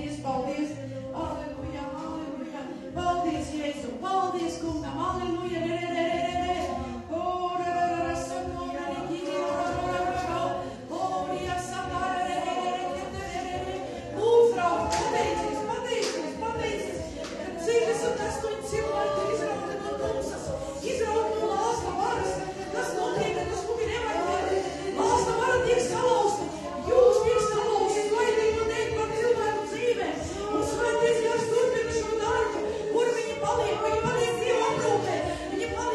paldies, paldies. Aleluja, aleluja. Paldies, Jēzu, paldies, kungam, aleluja. Viņa paliek Dieva aprūpē, viņa paliek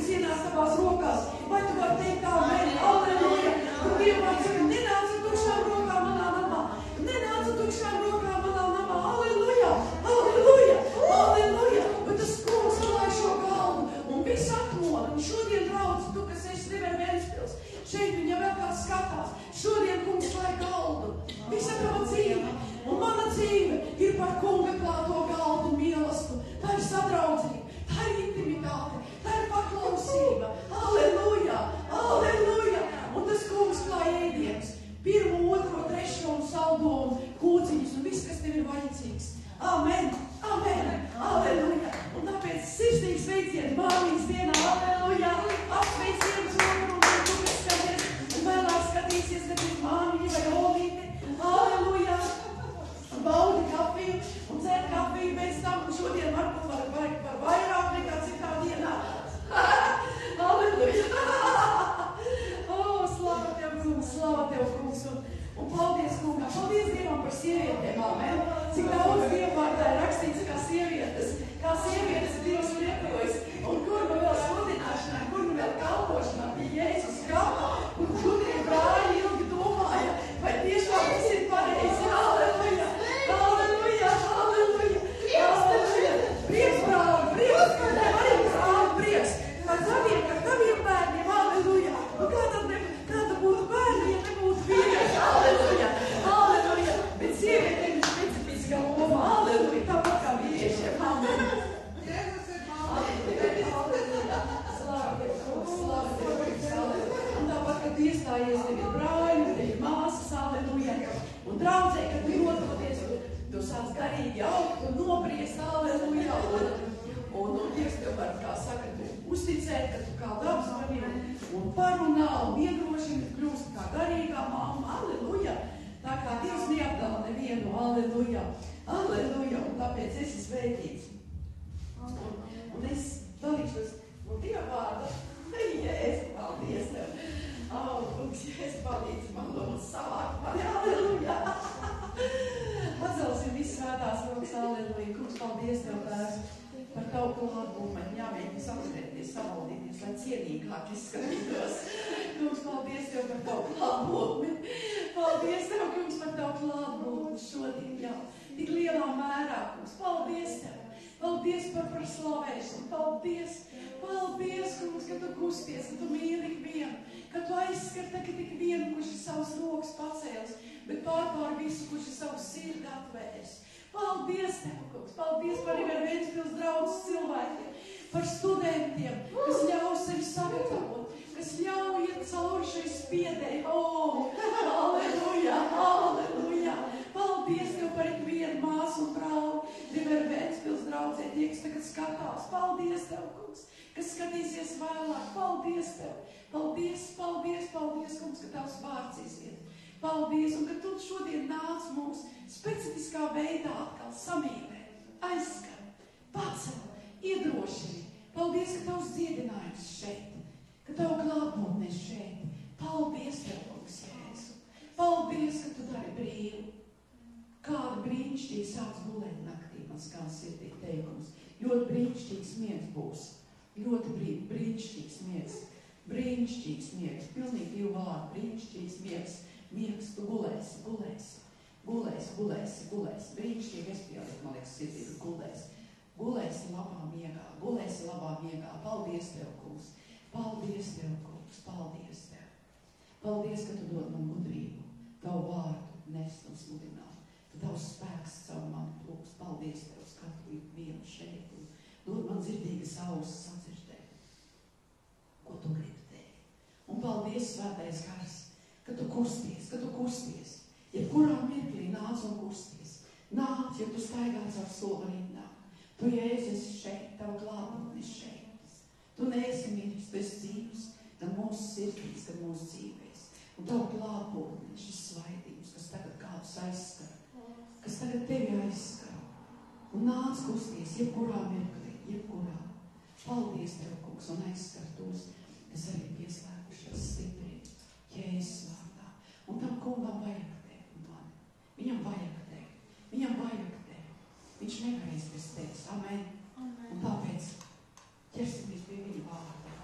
kas ienāk tavās rokās. Vai tu vari teikt amen? Halleluja! Un Dieva vārds saka, nenāc ar tukšām rokām manā namā. Nenāc ar tukšām rokām manā namā. Halleluja! Halleluja! Halleluja! Bet tas kungs salāja šo galdu un viss atmoda. Un šodien, draudz, tu, kas esi River Ventspils, šeit viņa vēl kāds skatās. Šodien kungs lai galdu. Visa tava dzīve un mana dzīve ir par kunga klāto galdu mīlestību. Tā ir sadraudzība, tā ir intimitāte, tā ir paklausība. Halleluja! Halleluja! Un tas kungs klāj ēdienas. 1, 2, 3 un saldo un kūciņus un viss, kas tev ir vajadzīgs. Amen! Amen! Halleluja! Un tāpēc sirsnīgs sveiciens māmiņas dienā. Halleluja! Apsveiciens otru un tu, kas skaties un vēlāk skatīsies, kad ir māmiņa vai olīte. Halleluja! Baudi kafiju un dzer kafiju pēc tam, un šodien varbūt var vairāk nekā citā dienā. Halleluja! Slava Tev, kungs, slava Tev, kungs, un paldies, kungam, paldies Dievam par sievietēm, amen. Cik daudz Dieva vārdā ir rakstīts, kā sievietes Dievs lietojas, un kur nu vēl sludināšanā, kur nu vēl kalpošanā bija Jēzus skapa, un gudrie brāļi ilgi domāja, vai tiešām viss ir pareizi. Halleluja! Halleluja! Halleluja! Halleluja! Prieks, brāli, prieks, ka tev arī brāli prieks, par taviem bērniem, halleluja! Un kāda būtu bērni, ja nebūtu vīrieši, halleluja! Halleluja! Bet sievietēm ir specifiska loma, halleluja! Tāpat kā vīriešiem, amen! Halleluja! Slāva Tev, kungs, slāva Tev, kungs, halleluja! Un tāpat, kad tu iestājies, tev ir brāļi, tev ir māsas, halleluja! Un draudzē, kad tu nototies, tu sāc garīgi augt un nopriest, halleluja! Un Dievs tev var, kā saka, uzticēt, ka tu kā dabas manī un parunā un iedrošina, kļūst kā garīgā mamma, halleluja! Tā kā Dievs neapdala nevienu, halleluja! Halleluja! Un tāpēc esi svētīts. Un es dalīšos no Dieva vārda. Jēzus, paldies Tev! Kungs, Jēzus, palīdz man lūdzu savākt mani, halleluja! Atcelsim visu svētās rokas, halleluja! Kungs, paldies Tev, Tēvs, par Tavu klātbūtni. Man jāmēģina saturēties, savaldīties, lai cienīgāk izskatītos. Kungs, paldies Tev par Tavu klātbūtni. Paldies Tev, Kungs, par Tavu klātbūtni šodien jau. Tik lielā mērā, Kungs, paldies Tev. Paldies par slavēšanu. Paldies, paldies, Kungs, ka Tu kusties, ka Tu mīli ikvienu, ka Tu aizskar tagad ikvienu, kurš ir savas rokas pacēlis, bet pār visu, kurš ir savu sirdi atvērs. Paldies Tev, Kungs, paldies par River Ventspils draudzes cilvēkiem, par studentiem, kas ļauj sevi sagatavot, kas ļauj iet cauri šai spiedēji. Halleluja, halleluja! Paldies Tev par ikvienu māsu un brāli River Ventspils draudzē, tie, kas tagad skatās. Paldies Tev, Kungs, kas skatīsies vēlāk. Paldies Tev! Paldies, paldies, paldies, Kungs, ka Tavs vārds iziet. Paldies, un ka Tu šodien nāc mums specifiskā veidā atkal samīlē, aizskar, pacel, iedrošini. Paldies, ka Tavs dziedinājums šeit, ka Tavu klātbūtne šeit. Paldies Tev, Kungs, Jēzu. Paldies, ka Tu dari brīvu. Kāda brīnišķīgi sāc gulēt naktī, man skād sirdī teikums. Ļoti brīnišķīgs miegs būs. Ļoti brīnišķīgs miegs. Brīnišķīgs miegs. Pilnīgi divu vārdu. Brīnišķīgs miegs. Miegs, tu gulēsi, gulēsi. Gulēsi, gulēsi, gulēsi. Brīnišķīgi es pieliku, man liekas, sirdī, ka gulēsi. Gulēsi labā miegā. Gulēsi labā miegā. Paldies Tev, Kungs. Paldies Tev, Kungs. Paldies Tev. Paldies, ka Tu dod man gudrību. Tavu vārdu nest un sludināt. Tavs spēks caur mani plūks. Paldies Tev, katru vienu šeit. Dod man dzirdīgas ausis sadzirdēt, ko Tu gribi teikt. Un paldies, Svētais Gars, ka Tu kusties. Jebkurā mirklī nāc un kusties. Nāc, ja Tu staigāts ar solvarīnām. Tu, Jēzus, esi šeit, Tava klātbūtne šeit. Tu neesi miris, Tu esi dzīvs, gan mūsu sirdīs, gan mūsu dzīvēs. Un Tava klātbūtne, šis svaidījums, kas tagad kādus aizskar, kas tagad Tevi aizskar. Un nāc kusties, jebkurā mirklī, jebkurā. Paldies Tev, Kungs, un aizskar tos, kas arī pieslēgušies stipri, Jēzus vārdā. Un tam kungam vajag Tevi un mani. Viņam vajag Tevi. Viņam vajag Tevi. Viņš nevarēs bez Tevis. Amen. Un tāpēc ķersimies pie viņa vārda.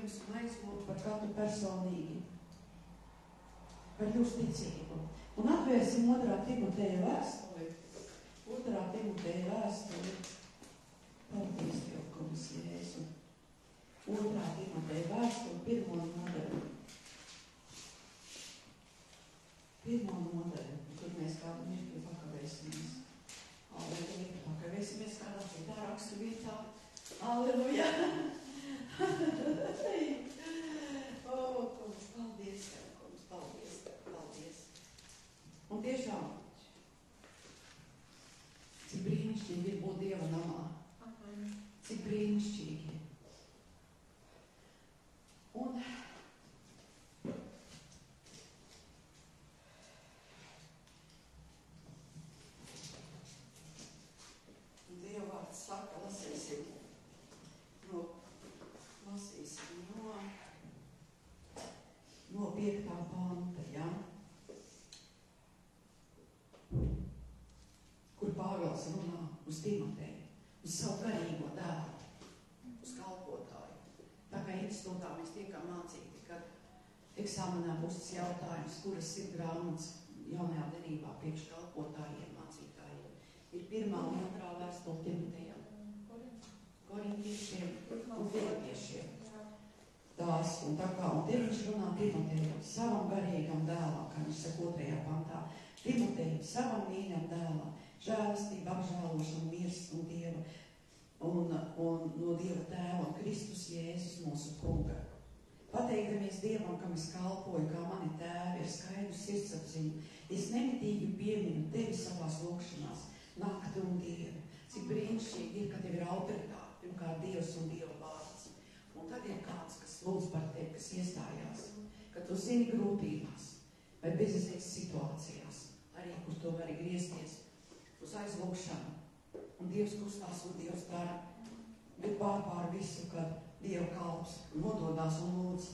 jums un aizlūgt par katru personīgi, par jūsu ticību. Un atvērsim 2. Timoteja vēstuli. 2. Timoteja vēstuli. Paldies Tev, kungs, Jēzu. 2. Timoteja vēstuli, 1. nodaļu. 1. nodaļu, kur mēs kādu mirkli pakavēsimies. Alleluja, pakavēsimies kādā citā rakstu vietā. Alleluja! Kungs, paldies Tev, kungs, paldies Tev, paldies. Un tiešām, cik brīnišķīgi ir būt Dieva namā. Cik brīnišķīgi. Un Dieva vārds saka, lasīsim no 5. panta, ja? Kur Pāvils runā uz Timoteju, uz savu garīgo dēlu, uz kalpotāju. Tā kā institūtā mēs tiekam mācīti, kad eksāmenā būs tas jautājums, kuras ir grāmatas jaunajā derībā priekš kalpotājiem, mācītājiem. Ir 1. un 2. vēstule Timotejam, Korintiešiem un Filipiešiem. Tās un tā kā, un te viņš runā Timotejam, savam garīgam dēlam, kā viņš saka 2. pantā, Timotejam, savam mīļam dēlam, žēlastība, apžēlošana, miers un Dieva, un no Dieva tēva un Kristus Jēzus mūsu kunga. Pateikdamies Dievam, kam es kalpoju, kā mani tēvi ir skaidru sirdsapziņu, es nemitīgi pieminu tevi savās lūkšanās, nakti un dienu. Cik brīnišķīgi ir, ka tev ir autoritāte, pirmkārt Dievs un Dieva vārds. Un tad ir kāds, kas lūdz par tevi, kas iestājās, ka tu zini grūtībās vai bezizējas situācijās, arī kur tu vari griezties uz aizlūkšanu. Un Dievs kustās un Dievs dara, bet pār visu, kad Dieva kalps nododās un lūdz.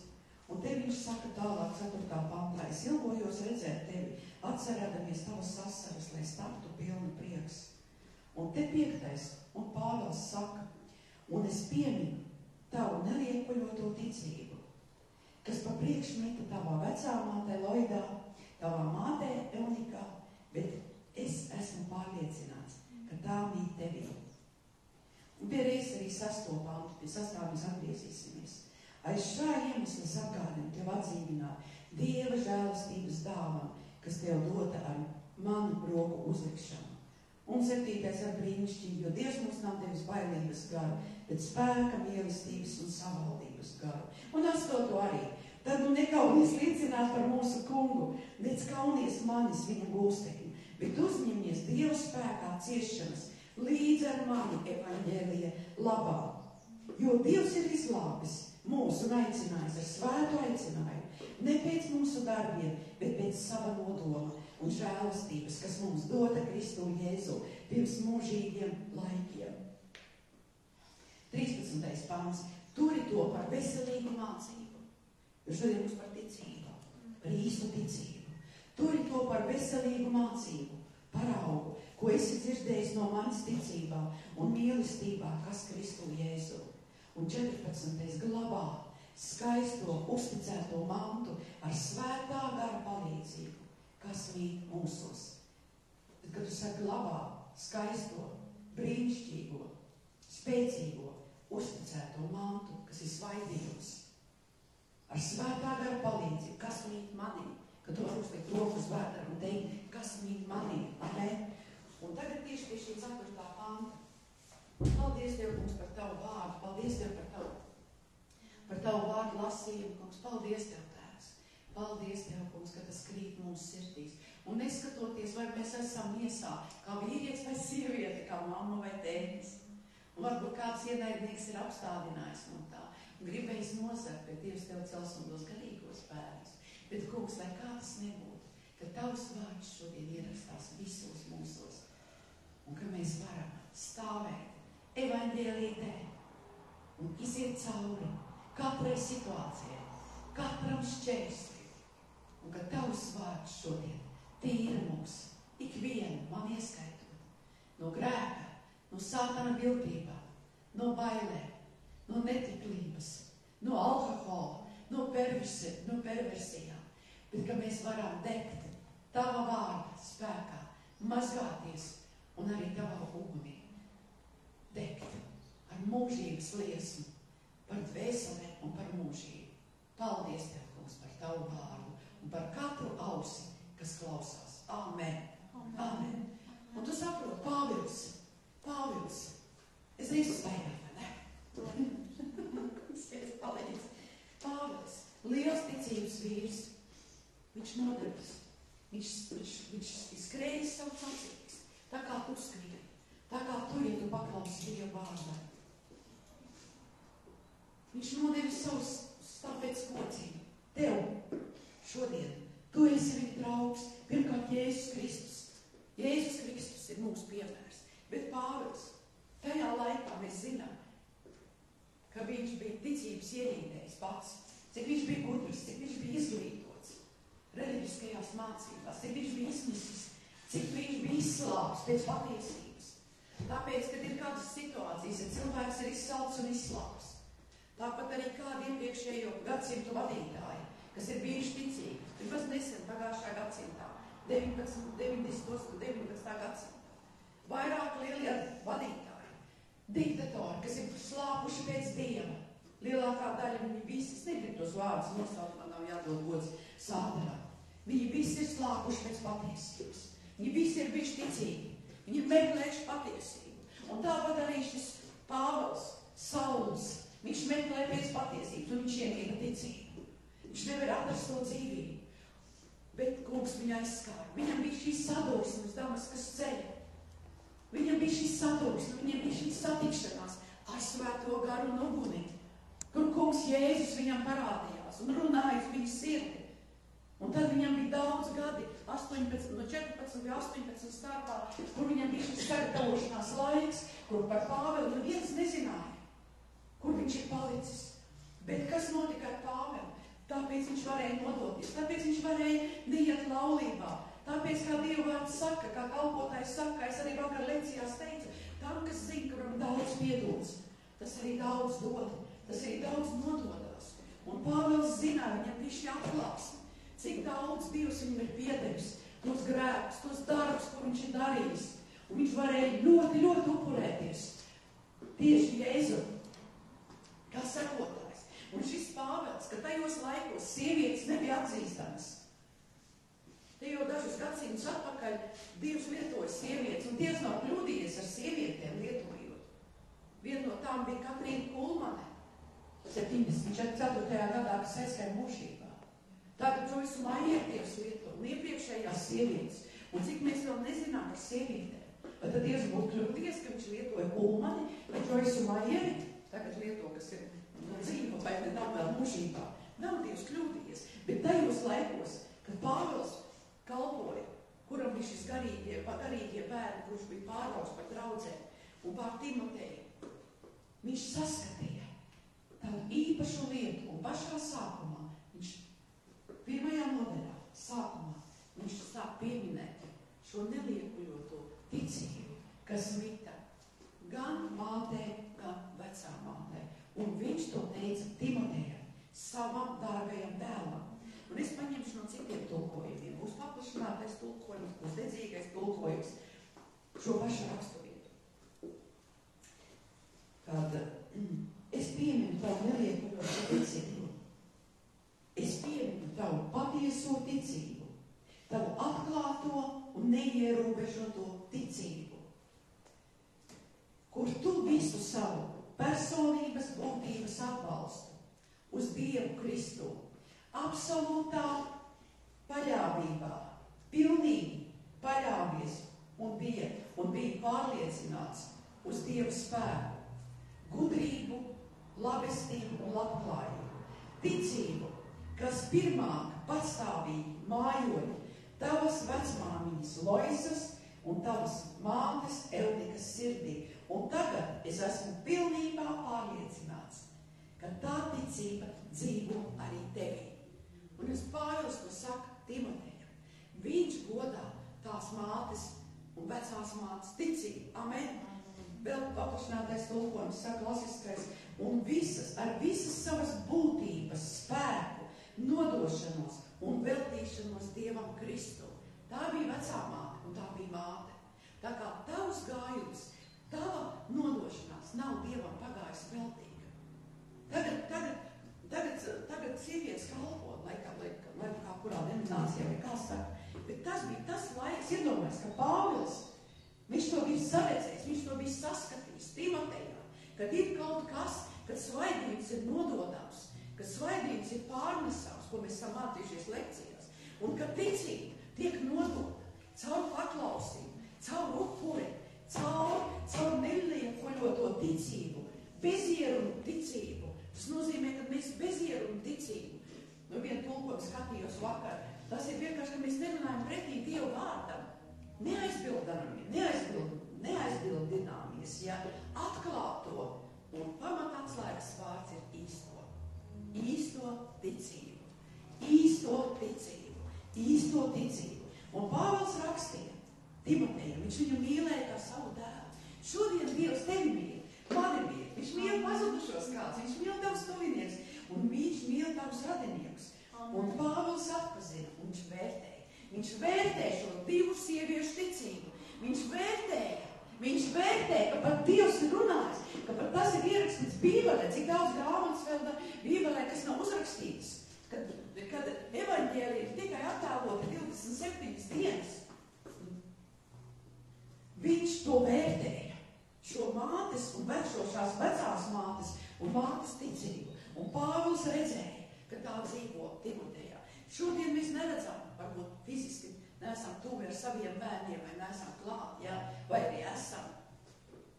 Un te viņš saka tālāk 4. pantā, es ilgojos redzēt tevi, atcerēdamies tavas asaras, lai taptu pilni prieks. Un te 5. un Pāvils saka, un es pieminu tavu neliekuļoto ticību, kas pa priekšmeta tavā vecā mātē Loidā, tavā mātē Eunikā, bet es esmu pārliecināts, ka tā mīt tevī. Un pie reizes arī 6. pantu, pie 6. mēs atgriezīsimies. Aiz šā iemesla sagādinu tev atzīvināt Dieva žēlastības dāvanu, kas tev dota ar manu roku uzlikšanu. Un 7. ar brīnišķīgi, jo Dievs mums nav devis bailības garu, bet spēka, mīlestības un savaldības garu. Un 8. arī. Tad nu nekaunies liecināt par mūsu kungu, nec kaunies manis viņa gūstekņu, bet uzņemies Dieva spēkā ciešanas līdz ar mani evaņģēlija labā. Jo Dievs ir izglābis mūs un aicinājis ar svētu aicinājumu, ne pēc mūsu darbiem, bet pēc sava nodoma un žēlastības, kas mums dota Kristu Jēzu pirms mūžīgiem laikiem. 13. pants. Turi to par veselīgu mācību. Jo šodien mums par ticību, par īstu ticību. Turi to par veselīgu mācību, paraugu, ko esi dzirdējis no manis ticībā un mīlestībā, kas Kristu Jēzu. Un 14. glabā skaisto uzticēto mantu ar svētā gara palīdzību, kas mīt mūsos. Tad, kad tu saki glabā skaisto, brīnišķīgo, spēcīgo, uzticēto mantu, kas ir svaidījums, ar svētā gara palīdzību, kas mīt manī, kad tu vari uzlikt rokas vēdru un teikt, kas mīt manī, amen. Un tagad tieši pie šī 4. panta. Paldies Tev, kungs, par Tavu vārdu, paldies Tev par Tavu vārdu lasījumu, kungs, paldies Tev, Tēvs. Paldies Tev, kungs, ka tas krīt mūsu sirdīs. Un neskatoties, vai mēs esam miesā, kā vīrietis vai sieviete, kā mamma vai tētis. Un varbūt kāds ienaidnieks ir apstādinājis no tā un gribējis nozagt, bet Dievs Tev cels un dos galīgos bērnus. Bet, kungs, lai kā tas nebūtu, ka Tavs vārds šodien ierakstās visos mūsos un ka mēs varam stāvēt evaņģēlītē un iziet cauri katrai situācijai, katram šķērslim. Un ka Tavs vārds šodien tīra mums, ikvienu man ieskaitot, no grēka, no sātana viltībā, no bailēm, no netiklības, no alkohola, no perversijām, bet ka mēs varam degt tava vārda spēkā, mazgāties un arī tavā ugunī degt ar mūžības liesmu par dvēselēm un par mūžību. Paldies Tev, Kungs, par tavu vārdu un par katru ausi, kas klausās. Amen. Amen. Un tu saproti, Pāvils, es drīkstu staigāt, vai ne? Paldies. Pāvils, liels ticības vīrs, viņš nodevis, viņš skrējis savu sacīgs, tā kā tu skrieni, tā kā tu, ja tu paklausi Dievu vārdam. Viņš nodevis savus stafetes kociņu. Tev šodien, tu esi viņa draugs, pirmkārt Jēzus Kristus. Jēzus Kristus ir mūsu piemērs, bet Pāvils, tajā laikā mēs zinām, ka viņš bija ticības ienīdējis pats, cik viņš bija gudrs, cik viņš bija izglītots reliģiskajās mācībās, cik viņš bija izmisis, cik viņš bija izslāpts pēc patiesības. Tāpēc, kad ir kādas situācijas, ja cilvēks ir izsalts un izslāps, tāpat arī kādi iepriekšējo gadsimtu vadītāji, kas ir bijuši ticīgi, pirmās nesen pagājušā gadsimtā, 19. gadsimtā. Vairāk lielie vadītāji, diktatori, kas ir slāpuši pēc Dieva. Lielākā daļa viņi visi, es negribu tos vārdus nosaukt, man nav jādod gods sādarā. Viņi visi ir slāpuši pēc patiesības. Viņi visi ir bijuši ticīgi. Viņi ir meklējuši patiesību. Un tāpat arī šis Pāvils, Sauls, viņš meklē pēc patiesības un viņš ienīda ticību. Viņš nevar atrast to dzīvību. Bet Kungs viņu aizskāra. Viņam bija šī sadursme uz Damaskas ceļa. Viņam bija šī sadursme, viņam bija šī satikšanās ar Svēto garu un uguni, kur Kungs Jēzus viņam parādījās un runāja uz viņu sirdi. Un tad viņam bija daudz gadi, 14 vai 18 starpā, kur viņam bija šis sagatavošanās laiks, kur par Pāvelu neviens nezināja, kur viņš ir palicis. Bet kas notika ar Pāvelu? Tāpēc viņš varēja nodoties, tāpēc viņš varēja neiet laulībā. Tāpēc, kā Dieva vārds saka, kā kalpotājs saka, es arī vakar lekcijās teicu, tam, kas zina, kuram daudz piedodas, tas arī daudz dod, tas arī daudz nododās. Un Pāvils zināja, viņam bija šī atklāsme, cik daudz Dievs viņam ir piedevis, tos grēkus, tos darbus, ko viņš ir darījis. Un viņš varēja ļoti, ļoti upurēties tieši Jēzu, kā sekotājs. Un šis Pāvils, ka tajos laikos sievietes nebija atzīstamas. Te jau dažus gadsimtus atpakaļ Dievs lietoja sievietes, un Dievs nav kļūdījies ar sievietēm lietojot. Viena no tām bija Katrīna Kulmane, 74. gadā, kas aizskāra mūžībā. Tātad Džoisu Maieru Dievs lieto, un iepriekšējās sievietes. Un cik mēs vēl nezinām par sievietēm. Vai tad Dievs būtu kļūdījies, ka viņš lietoja Kulmani vai Džoisu Maieri, tagad lieto, kas ir dzīvo, vai ne nav vēl mūžībā. Nav Dievs kļūdījies, bet tajos laikos, kad Pāvils kalpoja, kuram bija šis garīgie bērni, kurš bija pārvalsts par draudzēm un pār Timoteju, viņš saskatīja tādu īpašu lietu, un pašā sākumā, viņš pirmajā nodaļā, sākumā, viņš sāk pieminēt šo neliekuļoto ticību, kas mita gan mātē, gan vecā mātē. Un viņš to teica Timotejam, savam dārgajam dēlam. Un es paņemšu no citiem tulkojumiem. Būs paplašinātais tulkojums, būs dedzīgais tulkojums. Šo pašu raksturvietu. Kad es pieminu tavu neliekuļoto ticību, es pieminu tavu patieso ticību, tavu atklāto un neierobežoto ticību, kur tu visu savu personības būtības atbalstu uz Dievu Kristu, absolūtā paļāvībā, pilnīgi paļāvies un bija pārliecināts uz Dieva spēku, gudrību, labestību un labklājību, ticību, kas pirmāk pastāvīgi mājoja tavas vecmāmiņas Loisas un tavas mātes Eldikas sirdī. Un tagad es esmu pilnībā pārliecināts, ka tā ticība dzīvo arī tevī. Un es Pāvils to saka Timotejam. Viņš godā tās mātes un vecās mātes ticību. Amen. Vēl paplašinātais tulkojums saka klasiskais. un ar visas savas būtības spēku, nodošanos un veltīšanos Dievam Kristu. Tā bija vecā māte un tā bija māte. Tā kā tavs gājums, tava nodošanās nav Dievam pagājis veltīga. Tagad sievietes kalpo, lai kā kurā denominācijā vai kā saka. Bet tas bija tas laiks, iedomājies, ka Pāvils, viņš to bija saredzējis, viņš to bija saskatījis Timotejā, kad ir kaut kas, kad svaidījums ir nododams, kad svaidījums ir pārnesams, ko mēs esam mācījušies lekcijās, un kad ticība tiek nodota caur paklausību, caur upuri, caur neliekoļoto ticību, bezierumu ticību. Tas nozīmē, ka mēs bezierumu ticību. Vienu tulkojumu skatījos vakar. Tas ir vienkārši, ka mēs nerunājam pretī Dievu vārdam. Neaizbildināmies, ja atklāt to. Un pamatatslēgas vārds ir īsto. Īsto ticību. Īsto ticību. Īsto ticību. Un Pāvils rakstīja Timotejam, viņš viņu mīlēja kā savu dēlu. Šodien Dievs tevi mīl, mani mīl. Viņš mīl pazudušos kāds, viņš mīl tavus tuvinieks, un viņš mīl tavus radiniekus. Un Pāvils atpazina, un viņš vērtēja. Viņš vērtēja šo divu sieviešu ticību. Viņš vērtēja, ka pat Dievs ir runājis, ka pat tas ir ierakstīts Bībelē, cik daudz grāmatas vēl Bībelē, kas nav uzrakstītas. Kad evaņģēlija ir tikai attēlota 27 dienas, viņš to vērtēja. Šo mātes un šās vecās mātes un mātes ticību. Un Pāvils redzēja, ka tā dzīvo Timotejā. Šodien mēs neredzam, varbūt fiziski neesam tuvi ar saviem bērniem, vai neesam klāt, ja? Vai arī esam,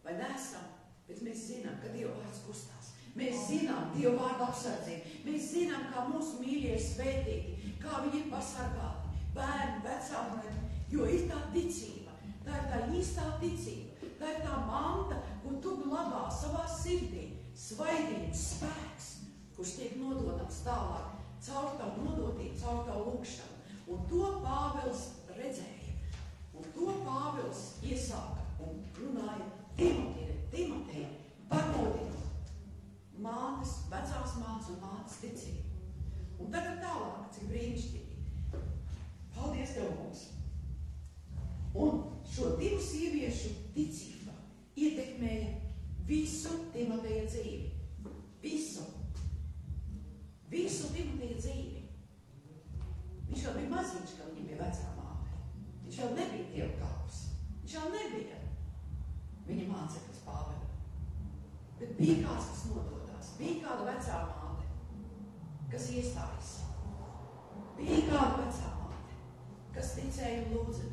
vai neesam, bet mēs zinām, ka Dieva vārds kustās. Mēs zinām Dieva vārdu apsardzību. Mēs zinām, kā mūsu mīļie ir svētīti, kā viņi ir pasargāti, bērni, vecāki, jo ir tā ticība. Tā ir tā īstā ticība. Tā ir tā manta, ko tu glabā savā sirdī, svaidījums, spēks, kurš tiek nododams tālāk, caur tavu nodotību, caur tavu lūgšanu. Un to Pāvils redzēja. Un to Pāvils iesāka un runāja Timotejai, pagodina mātes, vecās mātes un mātes ticību. Un tagad tālāk, cik brīnišķīgi. Paldies Tev, mums! Un šo divu sieviešu ticība ietekmēja visu Timoteja dzīvi. Visu Timoteja dzīvi. Viņš vēl bija maziņš, kad viņam bija vecā māte. Viņš vēl nebija Dieva kalps. Viņš vēl nebija viņa māceklis Pāvela. Bet bija kāds, kas nododās. Bija kāda vecā māte, kas iestājas. Bija kāda vecā māte, kas ticēja un lūdza.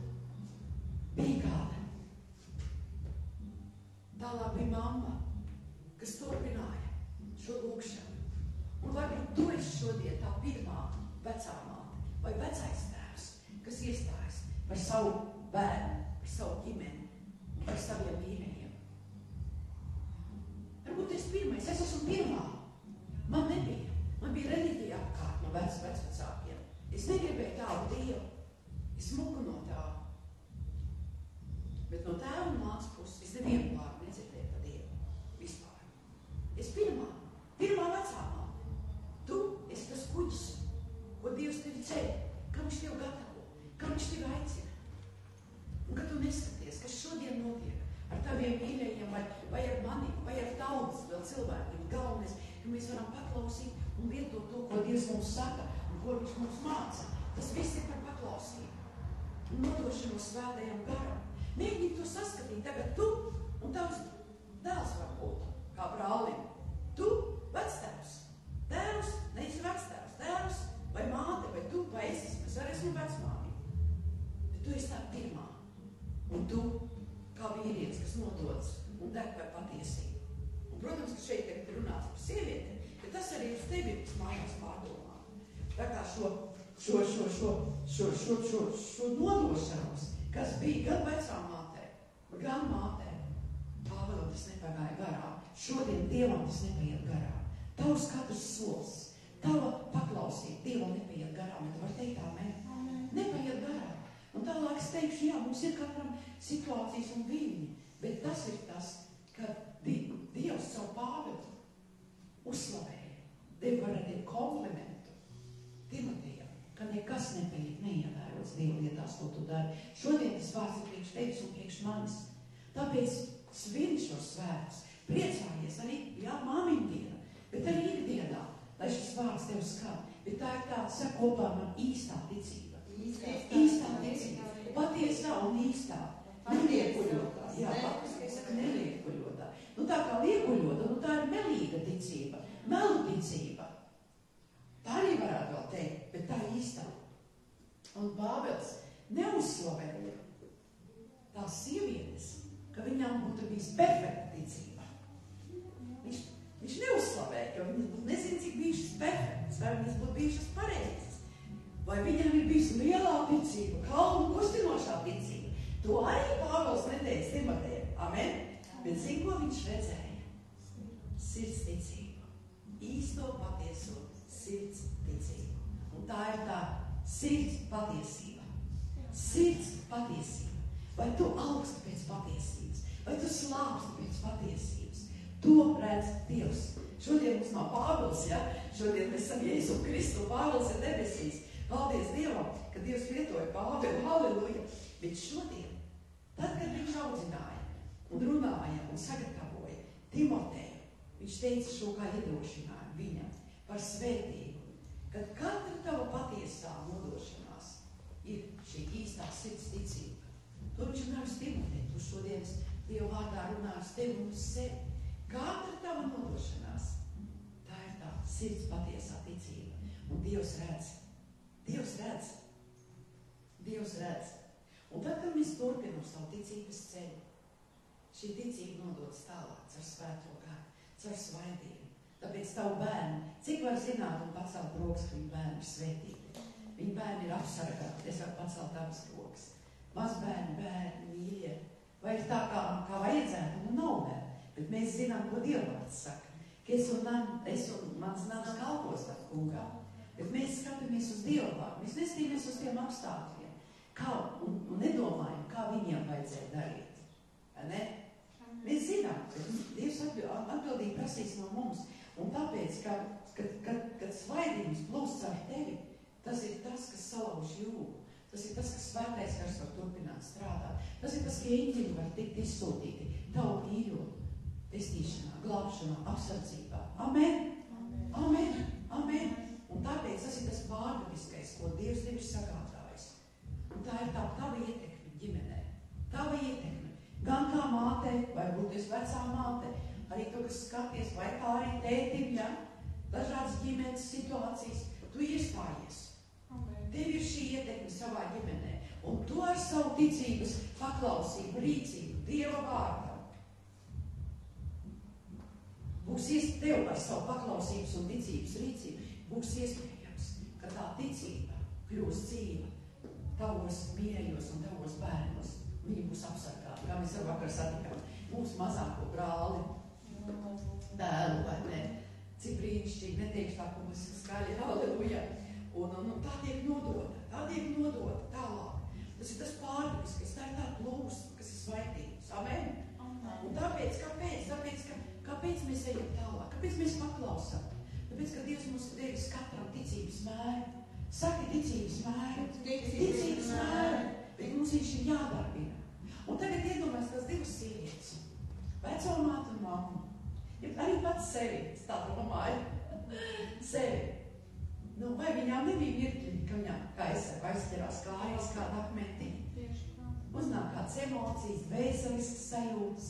Bija kāda. Tālāk bija mamma, kas turpināja šo lūgšanu. Un varbūt tu esi šodien tā pirmā vecā māte vai vecais tēvs, kas iestājas par savu bērnu, par savu ģimeni un par saviem mīļajiem. Varbūt es pirmais, es esmu pirmā. Man nebija. Man bija reliģija apkārt no vecvecākiem. Es negribēju tādu Dievu. Es muku no tā. Bet no tēva un mātes puses es nevienu vārdu nedzirdēju par Dievu. Vispār. Es pirmā vecā māte. Tu esi tas kuģis, ko Dievs tevi ceļ, kam viņš tev gatavo, kam viņš tevi aicina. Un kad tu neskaties, kas šodien notiek ar taviem mīļajiem, vai ar mani, vai ar tautas vēl cilvēkiem, galvenais, ka mēs varam paklausīt un lietot to, ko Dievs mums saka un ko viņš mums māca. Tas viss ir par paklausību. Un nodošanos svētajam garam. Mēģini to saskatīt. Tagad tu un tavs dēls var būt kā brālim. Tu vectēvs. Tēvs, neesi vectēvs. Tēvs vai māte, vai tu, vai es arī esmu vecmāmi. Bet tu esi tā pirmā. Un tu, kā vīrietis, kas nododas un deg par patiesību. Un, protams, ka šeit tagad ir runāts par sievietēm, bet tas arī uz tevi mājās pārdomā. Tā kā šo nodošanos, kas bija gan vecā mātē, gan mātē, Pāvēlam tas nepagāja garām. Šodien Dievam tas nepaiet garām. Tavs katrs solis, tava paklausība Dievam nepaiet garām. Tu vari teikt amen. Nepaiet garām. Un tālāk es teikšu, jā, mums ir katram situācijas un viļņi, bet tas ir tas, ka Dievs savu Pāvelu nekas neievērots Dieva lietās, ko tu dari. Šodien tas vārds ir priekš tevis un priekš manis. Tāpēc svini šos svētus. Priecājies arī, jā, māmiņu diena, bet arī ikdienā, lai šis vārds tev skan. Bet tā ir tāda, saka kopā man īstā ticība. Īstā ticība. Patiesā un īstā. Neliekuļotā. Jā, neliekuļotā. Nu tā kā liekuļota, nu tā ir melīga ticība. Melu ticība. Tā arī varētu vēl teikt, bet tā ir īstā. Un Pāvils neuzslavēja tās sievietes, ka viņām būtu bijis perfekta ticība. Viņš neuzslavēja, ka viņas būtu nezinu, cik bijušas perfektas, vai viņas būtu bijušas pareizas, vai viņām ir bijusi lielā ticība, kalnu kustinošā ticība. To arī Pāvils neteica Timotejam. Amen? Bet zin, ko viņš redzēja? Sirds ticību. Īsto patieso sirds ticību. Un tā ir tā sirds patiesība. Sirds patiesība. Vai tu augsti pēc patiesības? Vai tu slāpsti pēc patiesības? To redz Dievs. Šodien mums nav Pāvils, ja? Šodien mēs esam Jēzu Kristu. Pāvils ir debesīs. Paldies Dievam, ka Dievs lietoja Pāvilu. Halleluja. Bet šodien, tad, kad viņš audzināja un runāja un sagatavoja Timoteju, viņš teica šo kā iedrošinājumu viņam par svētību, kad katra tava patiesā nodošanās ir šī īstā sirds ticība. To viņš runāja uz Timoteju, tu šodienas Dieva vārdā runāja uz tevi un uz sevi. Katra tava nodošanās, tā ir tā sirds patiesā ticība. Un Dievs redz. Dievs redz. Dievs redz. Un tad, kad mēs turpinām savu ticības ceļu, šī ticība nododas tālāk caur svēto garu, caur svaidību. Tāpēc tavu bērnu, cik var zināt un pacelt rokas, ka viņu bērni ir svētīti. Viņu bērni ir apsargāti, es varu pacelt abas rokas. Mazbērni, bērni, mīļie. Vai ir tā, kā vajadzētu? Nu, nav vēl. Bet mēs zinām, ko Dievvārds saka. Ka es un mans nams kalpos tam kungām. Bet mēs skatāmies uz Dievvārdu. Mēs neskatāmies uz tiem apstākļiem. Un nedomājam, kā viņiem vajadzēja darīt. Ne? Mēs zinām, ka Dievs atbildīgi prasīs no mums. Un tāpēc, kad svaidījums plūst caur tevi, tas ir tas, kas salauž jūgu. Tas ir tas, kas svētais gars var turpināt strādāt. Tas ir tas, ka eņģeļi var tikt izsūtīti tavu mīļot, pestīšanā, glābšanā, apsardzībā. Amen! Amen! Amen! Un tāpēc tas ir tas pārdabiskais, ko Dievs tev ir sagādājis. Un tā ir tā tava ietekme ģimenē. Tava ietekme. Gan kā mātei, vai būt es vecā māte, arī tu, kas skaties, vai kā arī tētim, ja? Dažādas ģimenes situācijas, tu iestājies. Tev ir šī ietekme savā ģimenē. Un tu ar savu ticības paklausību, rīcību, Dieva vārdam. Būs tev ar savu paklausības un ticības rīcību, būs iespējams, ka tā ticība kļūs dzīva tavos mīļajos un tavos bērnos. Viņi būs apsargāti, kā mēs ar vakar satikām. Mūsu mazāko brāli, dēlu, vai ne? Cik brīnišķīgi, neteikšu tā, ko mēs skaļi, halleluja. Un tā tiek nodota tālāk. Tas ir tas pārdabiskais, tā ir tā plūsma, kas ir svaitības. Amen? Un tāpēc, kāpēc mēs ejam tālāk? Kāpēc mēs paklausām? Tāpēc, ka Dievs mums ir devis katram ticības mēru. Saki ticības mēru. Ticības mēru. Bet mums viņš ir jādarbina. Un tagad iedomājas tās divas sievietes. Veco mātu un mammu. Arī pats sevi, tā domāju. Sevi. Nu, vai viņām nebija virkļi, ka viņām, kā es saku, aizķerās kājas, kāda akmentiņa. Uznāk kādas emocijas, dvēseliskas sajūtas.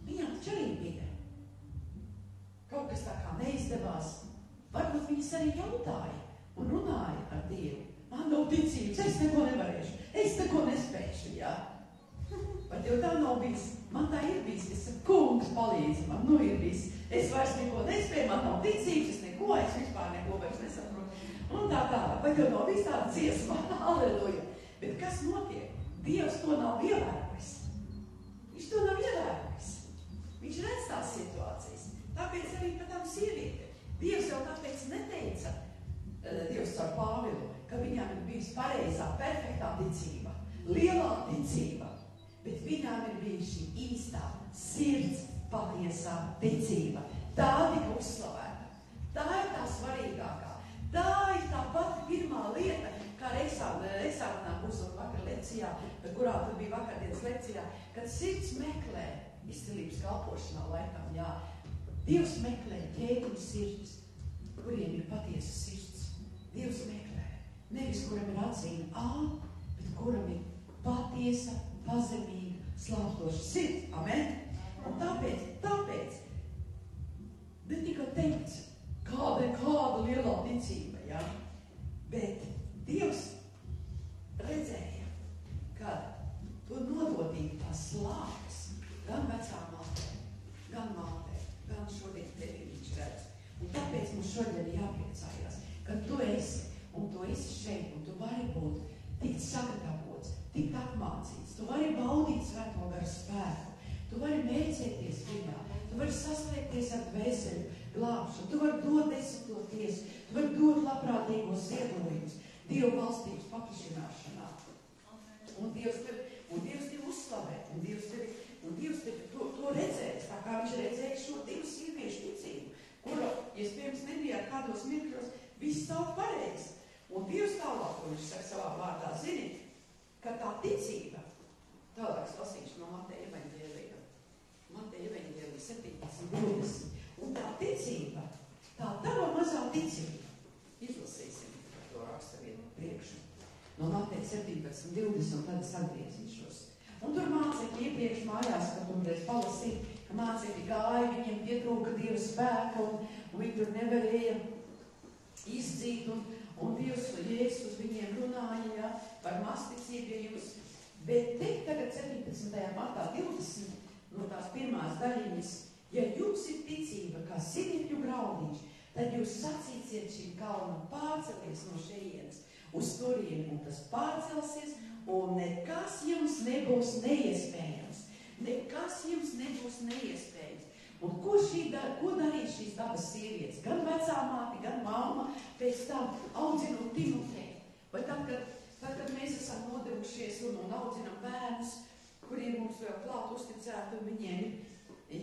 Viņām taču arī bija. Kaut kas tā kā neizdevās. Varbūt viņas arī jautāja un runāja ar Dievu. Man nav ticības, es neko nevarēšu, es neko nespēšu, jā. Vai tev tā nav bijis? Man tā ir bijis, es saku, kungs palīdzi man, nu ir bijis. Es vairs neko nespēju, man nav ticības, es neko, es vispār neko vairs nesaprotu. Un tā tālāk, vai tev nav bijis tāda dziesma? Halleluja! Bet kas notiek? Dievs to nav ievērojis. Viņš to nav ievērojis. Viņš redz tās situācijas. Tāpēc arī par tām sievietēm. Dievs jau tāpēc neteica, Dievs caur Pāvilu, ka viņām ir bijis pareizā, perfektā ticība, lielā ticība, bet viņām ir bijis šī īstā sirds patiesā ticība. Tā tika uzslavēta. Tā ir tā svarīgākā. Tā ir tā pati pirmā lieta, kā kurā tad bija vakardienas lekcijā, kad sirds meklē izcilības kalpošanā laikam, jā. Dievs meklē ķētiņu sirds, kuriem ir patiesa sirds. Dievs meklē, nevis kuram ir atzīme bet kuram ir patiesa, pazemīga, slāpstoša sirds. Amen? Un tāpēc, ne tikai teikts, kāda lielā ticība, jā. Bet Dievs redzēja, ka to nododīja tās slāpes, gan vecām mātēm, gan mātēm, gan šodien tevi viņš redz. Un tāpēc mums šodien ir jāpriecājās, ka tu esi, un tu esi šeit, un tu vari būt tikt sagatavots, tikt apmācīts, tu vari baudīt svēto garu spēku, tu vari mērcēties viņā, tu vari saslēgties ar dvēseli glābšanu, tu vari dot desmitoties, tu vari dot labprātīgos ziedojumus, Dieva valstības paplašināšanā. Un Dievs tevi uzslavē, un Dievs tevi to redzēs, tā kā viņš redzēja šo divu sieviešu ticību, kura, iespējams, nebija ar kādos mirkļos, viss savu pareizi. Un Dievs tālāk, ko viņš saka savā vārdā, zini, ka tā ticība, tālāk lasīšu no Mateja evaņģēlija 17:20, un tā ticība, tā tava mazā ticība, izlasīsim par to raksturvietu priekšu, no Mateja 17:20, un tad es atgriezīšos. Un tur mācekļi iepriekš mājās, kad turreiz palasīja, ka mācekļi gāja, viņiem pietrūka Dieva spēka, un viņi tur nevarēja izdzīt, un Dievs Jēzus viņiem runāja, ja, par masticību, ja jūs, bet te tagad 17. martā 20, no tās pirmās daļiņas, ja jums ir ticība kā sinekļu graudīši, tad jūs sacīsiet šim kalnam pārcelies no šejienes uz turieni, un tas pārcelsies, un nekas jums nebūs neiespējams. Nekas jums nebūs neiespējams. Un ko darīja šīs dabas sievietes? Gan vecā māte, gan mamma, pēc tam audzinot Timoteju. Vai tad, kad mēs esam nodevušies un audzinam bērnus, kuriem mums vēl klāt uzticētu, un viņiem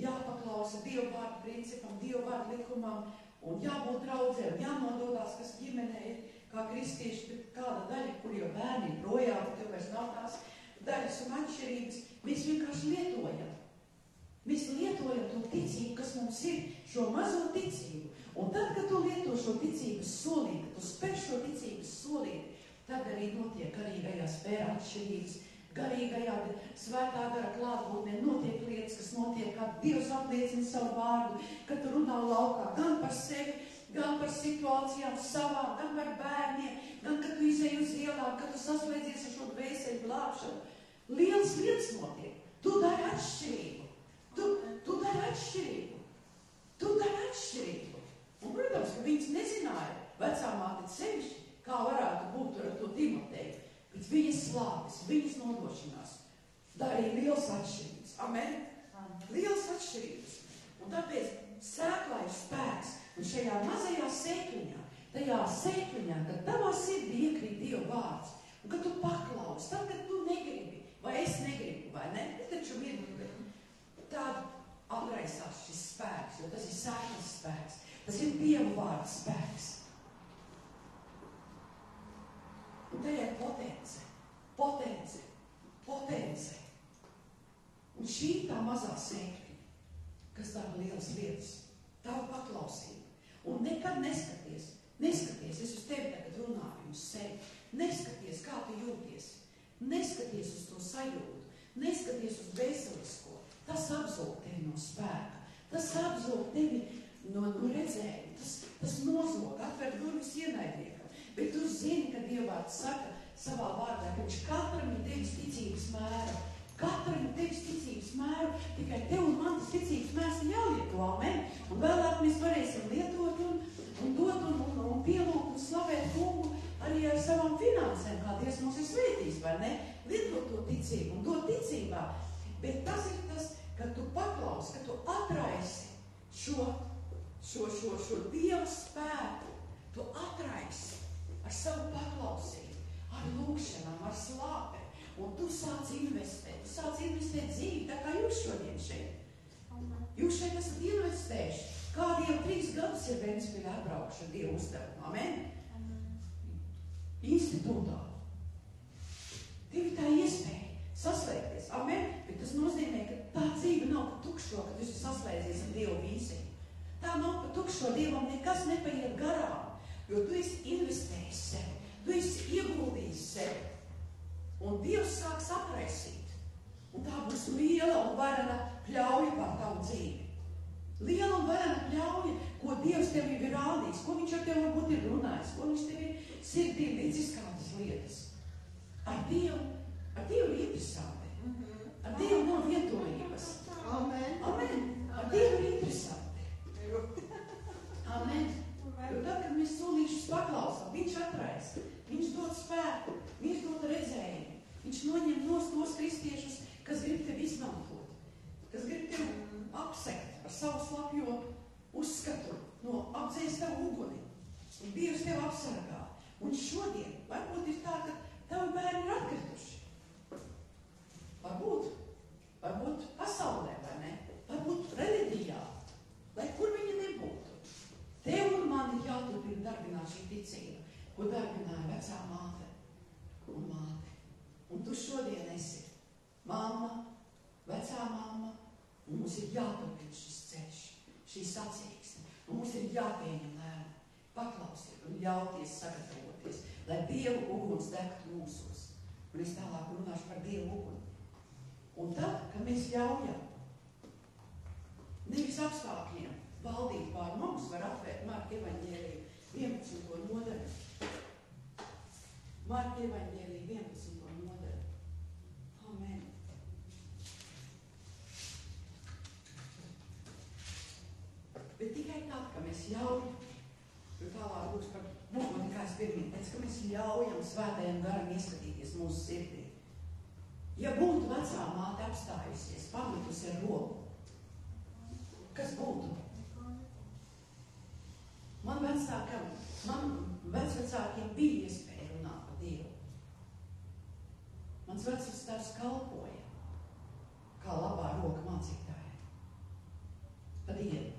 jāpaklausa Dieva vārdu principam, Dieva vārdu likumam, un jābūt draudzēm, jānododās, kas ģimenē ir, kā kristieši, bet kāda daļa, kur jau bērni ir projām, tev vairs nav tās daļas un atšķirības, mēs vienkārši lietojam. Mēs lietojam to ticību, kas mums ir, šo mazo ticību. Un tad, kad tu lieto šo ticības solīti, kad tu spēr šo ticības solīti, tad arī notiek garīgajā spēra atšķirības, garīgajā svētā gara klātbūtnē notiek lietas, kas notiek, kā Dievs apliecina savu vārdu, kad tu runā laukā gan par sevi, gan par situācijām savām, gan par bērniem, gan, kad tu izēji uz ielām, kad tu saslēdzies ar šo dvēseli glābšanu. Liels lietas notiek. Tu dari atšķirību. Tu dari atšķirību. Un, protams, ka viņas nezināja, vecā māte sevišķi, kā varētu būt ar to Timoteju, bet viņas slāpes, viņas nodošanās darīja liels atšķirības. Amen? Liels atšķirības. Un tāpēc sēklā ir spēks. Un šajā mazajā sēkliņā, tajā sēkliņā, kad tavā sirdī iekrīt Dieva vārds, un kad tu paklausi, tad, kad tu negribi, vai es negribu, vai ne? Taču ir tāda atraisās šis spēks, jo tas ir sēklas spēks, tas ir Dieva vārds spēks. Un te ir potence. Un šī tā mazā sēkliņa, kas dara lielas lietas, tava paklausība. Un nekad neskaties, es uz tevi tagad runāju, uz sevi, neskaties, kā tu jūties, neskaties uz to sajūtu, neskaties uz veselisko, tas apzog tevi no spēka, tas apzog tevi no redzējuma, tas nozog, atver durvis ienaidniekam, bet tu zini, ka Dievvārds saka savā vārdā, ka viņš katram ir devis ticības mēru, tikai tev un man tas ticības mērs ir jālieto, amen. Un vēlāk mēs varēsim lietot un dot un pielūgt un slavēt kungu arī ar savām finansēm, kā Dievs mums ir svētījis, vai ne? Lietot to ticību un dot ticībā. Bet tas ir tas, ka tu paklausi, ka tu atraisi šo Dieva spēku, tu atraisi ar savu paklausību, ar lūkšanām, ar slāpēm. Un tu sāc investēt dzīvi, tā kā jūs šodien šeit. Jūs šeit esat investējuši. Kādiem 3 gadus ir Ventspīļā atbraukšana Dievu uzdevumu. Amen? Institūtā. Tev ir tā iespēja. šo Dievam nekas nepaiet garām, jo tu esi investējis sevi, tu esi ieguldījis sevi. Un Dievs sāks apraisīt. Un tā būs liela un varena pļauja pār tavu dzīvi. Liela un varena pļauja, ko Dievs tev ir rādījis, ko viņš ar tevi varbūt ir runājis, ko viņš tev ir sirdī līdzis kādas lietas. Ar Dievu ir interesanti. Ar Dievu nav vientulības. Amen. Amen. Ar Dievu ir interesanti. Amen. Jo tad, kad mēs solīšus paklausām, viņš atraisa, viņš dod spēku, viņš dod redzējumu, viņš noņem tos kristiešus, kas grib tevi izmantot, kas grib tevi apsekt ar savu slapjo uzskatu, no apdzēst tavu uguni. Un Dievs tevi apsargā. Un šodien varbūt ir tā, ka tavi bērni ir atkrituši. Varbūt pasaulē, vai ne? Varbūt reliģijā, lai kur viņi nebūtu. Tev un man ir jāturpina darbināt šī ticība, ko darbināja vecā māte un māte. Un tu šodien esi mamma, vecā mamma, un mums ir jāturpina šis ceļš, šī sacīksme, un mums ir jāpieņem lēma, paklausiet un ļauties sagatavoties, lai Dievu uguns degtu mūsos. Un es tālāk runāšu par Dievu uguni. Un tad, kad mēs ļaujam nevis apstākļiem valdīt pār mums, var atvērt Marka evaņģēliju 11. nodaļu. Marka evaņģēliju 11. nodaļu. Amen. Bet tikai tad, ka mēs ļaujam, jo tālāk būs par uguni, kā es pirmie teicu, ka mēs ļaujam svētajam garam ieskatīties mūsu sirdī. Ja būtu vecā māte apstājusies, pametusi ar roku, kas būtu? Man vecvecākiem bija iespēja runāt par Dievu. Mans vecvecāks kalpoja kā labā roka mācītāja pa dienu.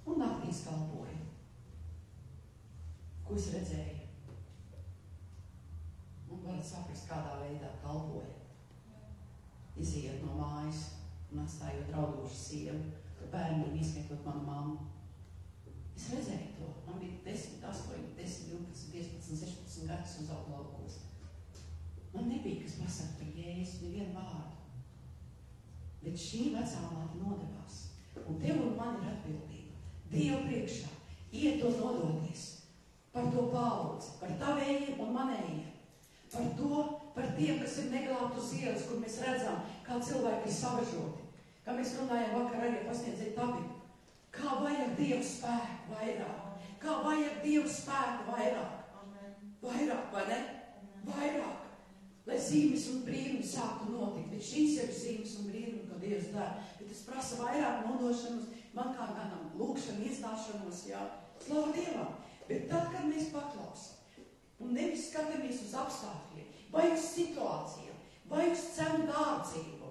Un naktīs kalpoja. Ko es redzēju? Un varat saprast, kādā veidā kalpoja. Iziet no mājas un atstājot raudošu sievu, ka bērniem ieskaitot manu mammu. Es redzēju to. Man bija 10, 8, 10, 12, 15, 16 gadus uz laukos. Man nebija, kas pasaka par Jēzu, nevienu vārdu. Bet šī vecā māte nodevās. Un tev un man ir atbildība. Dievu priekšā iet un nodoties par to paudzi, par tavējiem un manējiem. Par tiem, kas ir neglābti uz ielas, kur mēs redzam, kā cilvēki ir savažoti. Kā mēs runājam vakar arī pasniedzēju tabiku. Kā vajag Dievu spēku vairāk. Kā vajag Dievu spēku vairāk. Vairāk, vai ne? Vairāk. Lai zīmes un brīnumi sāktu notikt. Bet šīs ir zīmes un brīnumi, ko Dievs dara. Bet tas prasa vairāk nodošanos, man kā ganam lūkšanu, iestāšanos, jā. Slavu Dievam. Bet tad, kad mēs paklausam un nevis skatāmies uz apstākļiem, vai uz situācijām, vai uz cenu dārdzību,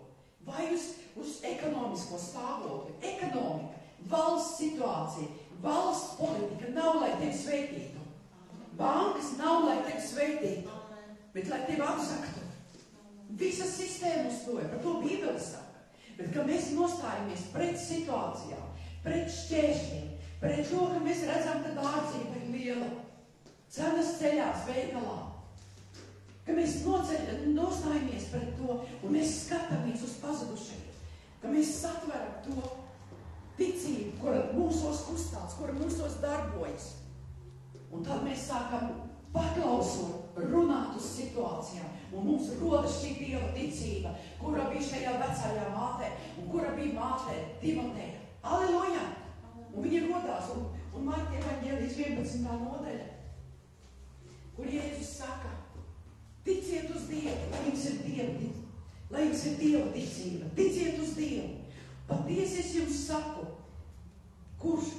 vai uz ekonomisko stāvokli, ekonomika, valsts situācija, valsts politika nav, lai tevi sveitītu. Bankas nav, lai tevi sveitītu, bet lai tevi apsaktu. Visas sistēmas stoja, par to Bībele saka. Bet, ka mēs nostājamies pret situācijām, pret šķēršļiem, pret to, ka mēs redzam, ka dārdzība ir liela, cenas ceļās veikalā, ka mēs nostājamies pret to un mēs skatāmies uz pazudušajiem, ka mēs satveram to ticību, kura mūsos kustās, kura mūsos darbojas. Un tad mēs sākam paklausot, runāt uz situācijām, un mums rodas šī Dieva ticība, kura bija šajā vecajā mātē, un kura bija mātē Timotejā. Aleluja! Un viņi rodās, un Marka evaņģēlijas 11. nodaļa, kur Jēzus saka, ticiet uz Dievu, lai jums ir Dieva ticība, ticiet uz Dievu. Patiesi es jums saku, kurš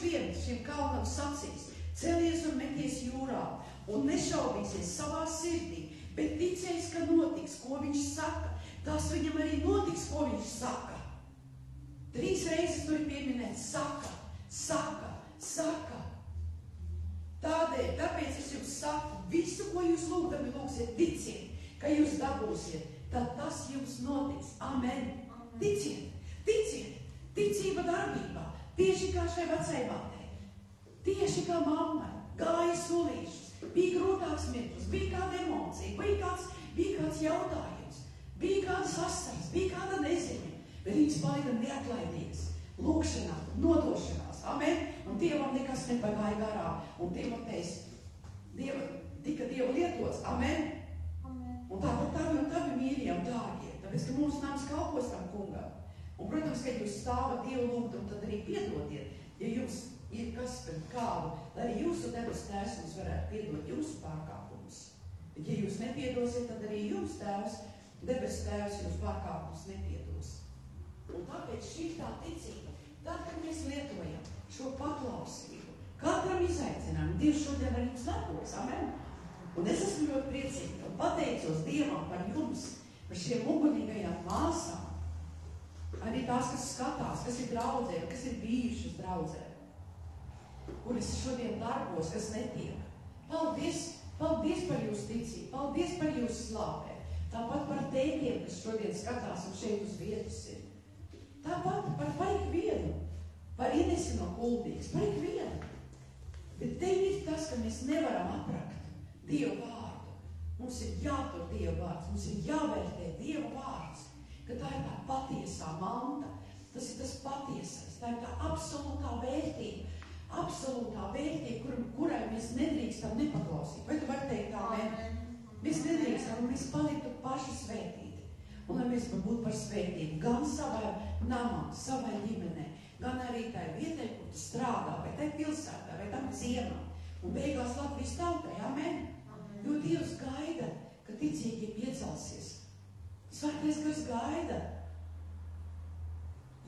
viens šim kalnam sacīs, celies un meties jūrā, un nešaubīsies savā sirdī, bet ticēs, ka notiks, ko viņš saka, tas viņam arī notiks, ko viņš saka. 3 reizes tur ir pieminēts saka. Tāpēc es jums saku, visu, ko jūs lūgdami lūgsiet, ticiet, ka jūs dabūsiet, tad tas jums notiks. Amen. Ticiet. Ticiet, ticība darbībā, tieši kā šai vecai mātei, tieši kā mammai, gāja solīšus, bija grūtāks mirklis, bija kāda emocija, bija kāds jautājums, bija kāda sasars, bija kāda neziņa, bet viņas palika neatlaidīgas, lūkšanā, nodošanās, amen, un Dievam nekas nepagāja garā, un Dievam teica, tika Dieva lietots, amen, un tāpat tavi mīļie un dārgie, tāpēc, ka mūsu nams kalpos tam kungam, un, protams, kad jūs stāvat Dievu lūgtumu, tad arī piedodiet, ja jums ir kas pret kādu, lai arī jūsu debes tēvs mums varētu piedot jūsu pārkāpumus. Bet, ja jūs nepiedosiet, tad arī jums tēvs, debes tēvs, jūs pārkāpumus nepiedos. Un tāpēc šī tā ticība, tad, kad mēs lietojam šo paklausību, katram izaicinājumu, Dievs šodien ar jums lepojas, amen? Un es esmu ļoti priecīga un pateicos Dievam par jums, par šiem ugunīgajām māsām, arī tās, kas skatās, kas ir draudzē, kas ir bijušas draudzē, kuras šodien darbos, kas netiek. Paldies par jūsu ticību, paldies par jūsu slāpē, tāpat par tēkiem, kas šodien skatās un šeit uz vietas ir. Tāpat par ikvienu, par Inesi no Kuldīgas, par ikvienu. Bet te ir tas, ka mēs nevaram aprakt Dievu vārdu. Mums ir jātur Dievu vārds, mums ir jāvērtē Dievu vārds, ka tā ir tā patiesā manta, tas ir tas patiesais, tā ir tā absolūtā vērtība, kurai mēs nedrīkstam nepaklausīt. Vai tu vari teikt tā, ne? Mēs nedrīkstam, un mēs paliktu paši svētīti. Un lai mēs būtu par svētību gan savai namam, savai ģimenei, gan arī tai vietai, kur tu strādā, vai tai pilsētā, vai tam ciemam. Un beigās Latvijas tautai, amen? Jo Dievs gaida, ka ticīgi piecelsies. Svētais gars gaida,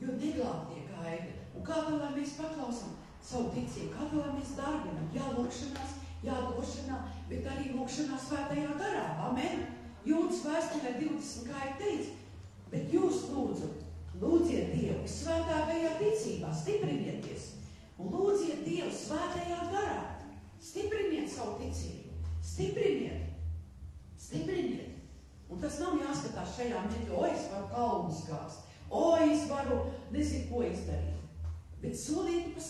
jo neglābtie gaida. Un kādā, lai mēs paklausam savu ticību, kādā, lai mēs darbinam, lūkšanās, došanā, bet arī lūkšanā svētajā garā, amen? Jūdas vēstulē 20, kā ir teicis, bet jūs lūdziet Dievu svētākajā ticībā, stiprinieties, un lūdziet Dievu svētajā garā, stipriniet savu ticību, stipriniet. Un tas nav jāskatās šajā mirklī, es varu kalnus kāst, es varu nezinu, ko izdarīt. Bet solīti pa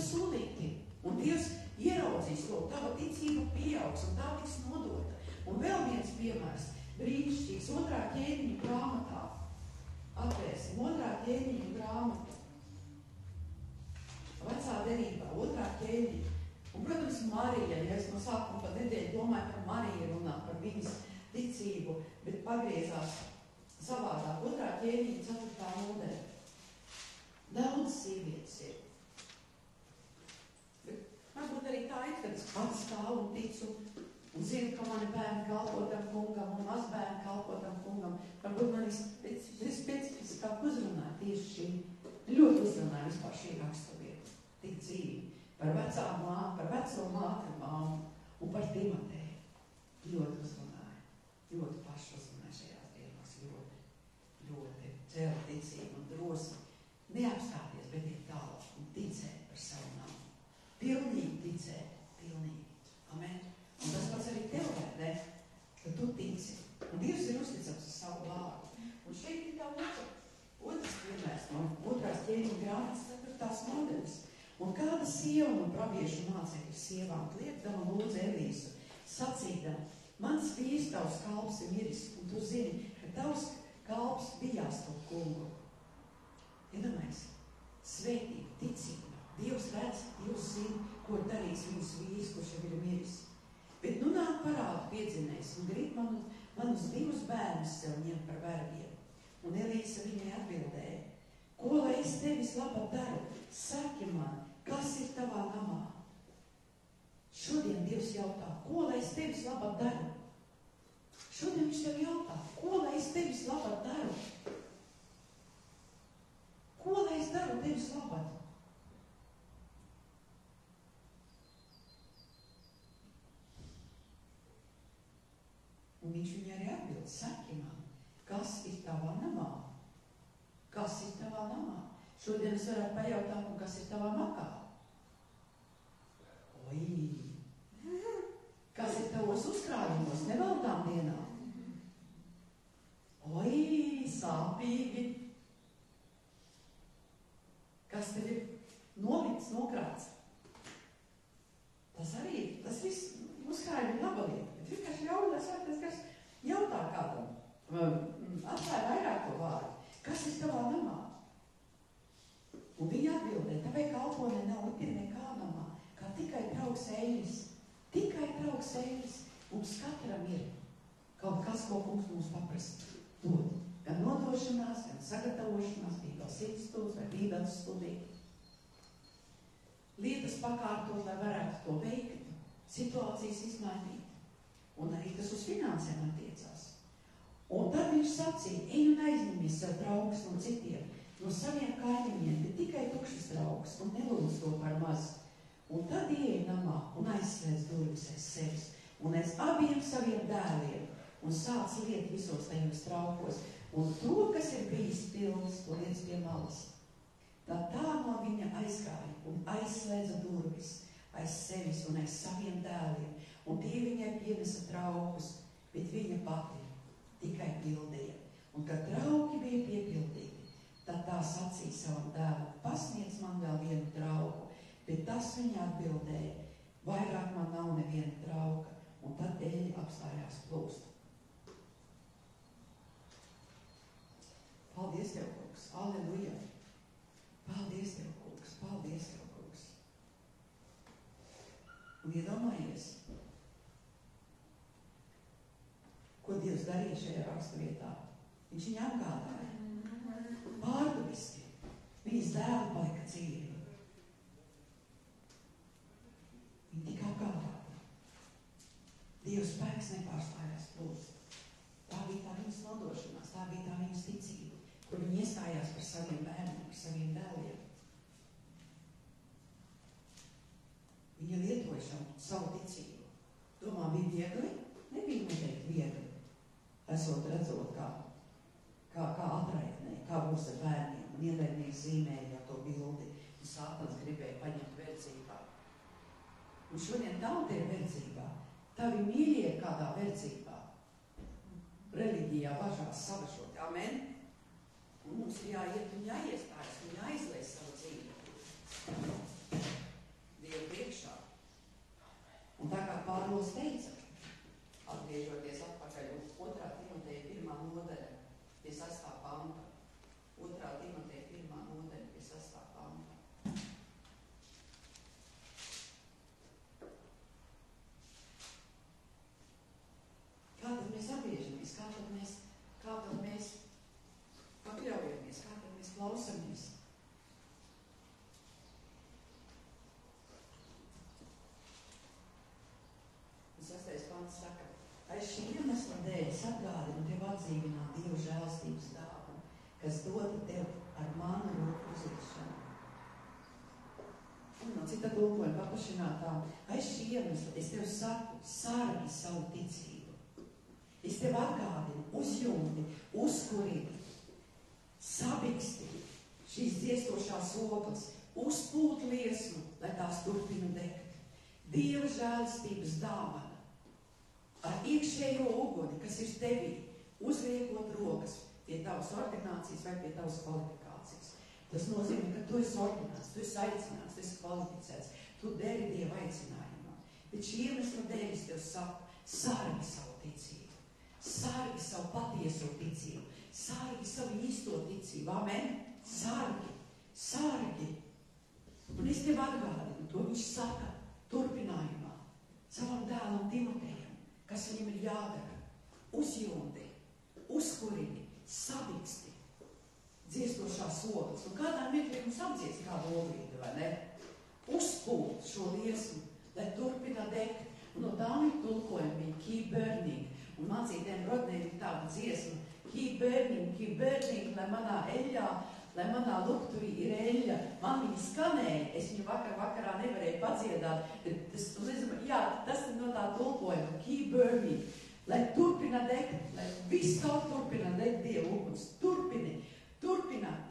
solītim. Un Dievs ieraudzīs to, tava ticība pieaugs un tā tiks nodota. Un vēl viens piemērs, brīnišķīgs, 2. ķēniņu grāmatā. Atvērsim 2. ķēniņu grāmatu. Vecā derībā, 2. ķēniņu. Un, protams, Marija, ja es no sākuma pa nedēļu domāju par Mariju runāt, par viņas ticību, bet pagriezās savādāk. 2. ķēniņa 4. nodaļa. Daudz sievietes ir. Bet varbūt arī tā ir, kad es pats stāvu un ticu un zinu, ka mani bērni kalpo tam kungam un mazbērni kalpo tam kungam. Varbūt man specifiskāk uzrunāja tieši šī. Ļoti uzrunāja vispār šī raksturvieta. Tik dzīvi. Par vecām māmu, par veco māti māmu un par Timotēju. Ļoti uzrunāja. Ļoti paši uzrunāja šajās dienās. Ļoti cēla ticību un drosmi. Neapstāties, bet ir tālāk un ticēt par savu namu. Pilnīgi ticēt, pilnīgi. Amen. Un tas pats arī tev vajag, ne? Ka tu tici. Un Dievs ir uzticams uz savu vārdu. Un šeit ir tā otrs piemērs no 2. ķēniņa grāmatas 4. nodaļas. Un kāda sieva no praviešu mācekļu sievām kliegdama lūdza Elīsu, sacīdama, mans vīrs tavs kalps ir miris, un tu zini, ka tavs kalps bijās to kungu. Iedomājies, svētība, ticība. Dievs redz, Dievs zina, ko darīs viņas vīrs, kurš jau ir miris. Bet nu nāk parādu piedzinējs un grib manus 2 bērnus sev ņemt par vergiem. Un Elīsa viņai atbildēja, ko lai es tevis labāk daru? Saki man, kas ir tavā namā? Šodien Dievs jautā, ko lai es tevis labāk daru? Šodien viņš tev jautā, ko lai es tevis labāk daru? Ko lai es daru tevis labāk? Un viņš viņai arī atbild, saki man, kas ir tavā namā? Kas ir tavā namā? Šodien es varētu pajautāt, un kas ir tavā makā? Kas ir tavos uzkrājumos, nevaldām dienā? Sāpīgi. Atklāja vairāk to vārdu. Kas ir tavā namā? Un viņa atbildēja, tāpēc kalponē nav nekā namā, kā tikai trauks eļļas. Tikai trauks eļļas. Mums katram ir kaut kas, ko kungs mums paprast dod. Gan nodošanās, gan sagatavošanās, bija vēl sirdsstūds vai bībeles studija. Lietas pakārtot, lai varētu to veikt, situācijas izmainīt. Un arī tas uz finansēm attiecās. Un tad viņš sacīja, ej un aizņemies sev trauks no citiem, no saviem kaimiņiem, bet tikai tukšas trauks un nelūdz to par maz. Un tad ieej namā un aizslēdz durvis aiz sevis un aiz abiem saviem dēliem un sāc liet visos tajos traukos. Un to, kas ir bijis pilns, to liec pie malas. Tad tā no viņa aizgāja un aizslēdza durvis aiz sevis un aiz saviem dēliem. Un tie viņai pienesa traukus, bet viņa pati tikai pildīja. Un kad trauki bija piepildīti, tad tā sacīja savam dēlam, pasniedz man vēl vienu trauku, bet tas viņa atbildēja, vairāk man nav neviena trauka. Un tad eļļa apstājās plūst. Paldies Tev, kungs! Alleluja! Paldies Tev, kungs! Paldies Tev, kungs! Un iedomājies, ko Dievs darīja šajā rakstvietā. Viņš viņu apgādāja. Pārdabiski. Viņas dēli palika dzīvi. Viņa tika apgādāta. Dieva spēks nepārstājās plūst. Tā bija tā viņas nodošanās, tā bija tā viņas ticība, kur viņi iestājās par saviem bērniem, par saviem dēliem. Viņa lietoja savu ticību. Domā, bija viegli? Nebija noteikti viegli. Esot redzot, kā atraitnē, kā būs ar bērniem. Un ienaidnieks zīmēja jau to bildi. Un Sātans gribēja paņemt verdzībā. Un šodien tauta ir verdzībā. Tavi mīļie ir kādā verdzībā. Reliģijā bažās savažot. Amen. Un mums ir jāiet un jāiestājas un jāizlēs savu dzīvi. Dievu priekšā. Un tā kā Pāvils teica, atgriežoties atpakaļ uz 2. Timoteja 1. nodaļa pie 6. panta. 2. Timoteja 1. nodaļa pie 6. panta. Kā tad mēs atgriežamies? Kā tad mēs pakļaujamies? Kā tad mēs klausamies? Un 6. pants saka, aiz šī iemesla dēļ es atgādinu tev atdzīvināt Dieva žēlstības dāvanu, kas dota tev ar manu roku uzliekšanu. Un no cita tulkojuma paplašinātā, aiz šī iemesla es tev saku, sargi savu ticību. Es tev atgādinu, uzjūti, uzkurini, sabiksti šīs dziestošās ogles, uzpūt liesmu, lai tās turpinu degt. Dieva žēlstības dāvana ar iekšējo uguni, kas ir tevī, uzliekot rokas pie tavas ordinācijas vai pie tavas kvalifikācijas. Tas nozīmē, ka tu esi ordināts, tu esi aicināts, tu esi kvalificēts, tu deri Dieva aicinājumā. Bet šī iemesla dēļ es tev saku, sargi savu ticību. Sargi savu patieso ticību, sargi savu īsto ticību, amen, sargi. Un es tev atgādinu, to viņš saka turpinājumā savam dēlam Timotejam, kas viņam ir jādara, uzjūti, uzkurini, sabiksti, dziestošās ogles. Un kādā mirklī mums apdzies kādu oglīti, vai ne? Uzpūt šo liesmu, lai turpina degt. Un no tām ir tulkojumi bija keep burning. Un mācītēm Rodnēm ir tāda dziesma, keep burning, lai manā eļļā, lai manā luktuvī ir eļļa. Man viņa skanēja, es viņu vakarā nevarēju padziedāt. Tas ir no tā tulkojuma, keep burning, lai turpina degt, lai viss kaut turpina degt Dieva uguns.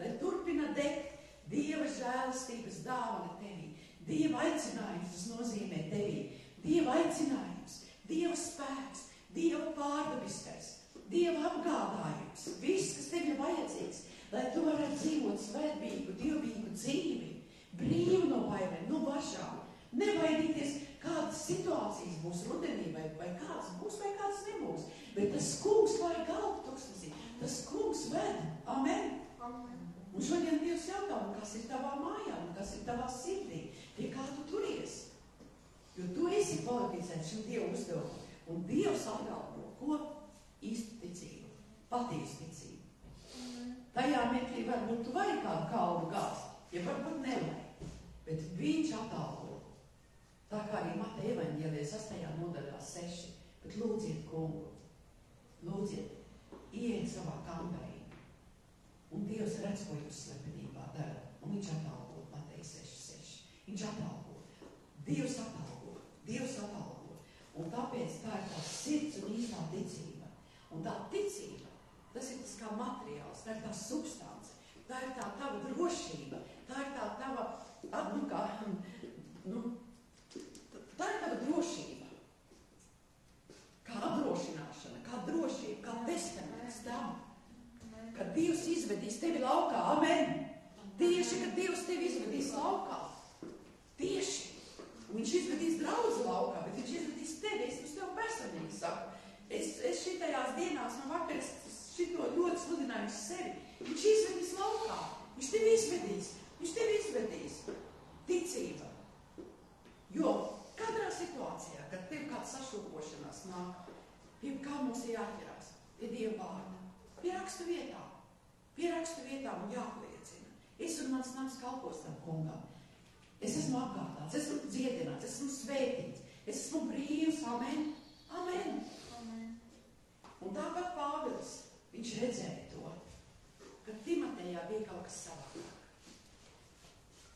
Lai turpina degt Dieva žēlstības dāvana tevī. Dieva aicinājums, tas nozīmē tevī. Dieva aicinājums, Dieva spēks, Dieva pārdabiskais, Dieva apgādājums, viss, kas tev ir vajadzīgs, lai tu varētu dzīvot svētbīgu, dievbīgu dzīvi, brīvu no baimēm, no bažām, nebaidīties, kādas situācijas būs rudenī, vai kādas būs, vai kādas nebūs, Bet tas kungs vai galvu tūkstnesī. Tas kungs ved. Amen. Un šodien Dievs jautā, kas ir tavā mājā, un kas ir tavā sirdī, pie kā tu turies. Jo tu esi kvalificēts šim Dievu uzdevumu. Un Dievs apgalvo, ko īstu ticību, patiesu ticību. Tajā mirklī varbūt tu vari kādu kalnu gāzt, ja varbūt nevajag. Bet viņš apgalvo, tā kā arī Mateja evaņģēlijā 6. nodaļā 6. Bet lūdziet kungu, lūdziet, ieiet savā kambarī. Un Dievs redz, ko jūs slepenībā dara. Un viņš atalgo, Mateja 6.6. Viņš atalgo. Dievs atalgo. Dievs atalgo. Un tāpēc tā ir tā sirds un īstā ticība. Un tā ticība, tas ir tas kā materiāls, tā ir tā substance, tā ir tā tava drošība, tā ir tā tava, tā ir tava drošība. Kā apdrošināšana, kā drošība, kā testaments tam. Kad Dievs izvedīs tevi laukā, amen. Tieši, kad Dievs tevi izvedīs laukā. Tieši. Un viņš izvedīs draudzi laukā, bet viņš izvedīs tevi. Es uz tevi personīgi saku. Es šitajās dienās no vakaras šito ļoti sludināju sevi. Viņš izvedīs laukā. Viņš tevi izvedīs. Viņš tevi izvedīs. Ticība. Jo katrā situācijā, kad tev kāds sašūpošanās nāk, pie kā mums ir jāķerās? Pie Dieva vārda. Pierakstu vietām un jāpliecina. Es un mans nams kalpos tam kungam. Es esmu apgādāts, esmu dziedināts, esmu svētīts, es esmu brīvs, amen, amen. Un tāpat Pāvils, viņš redzēja to, ka Timotejā bija kaut kas savādāk.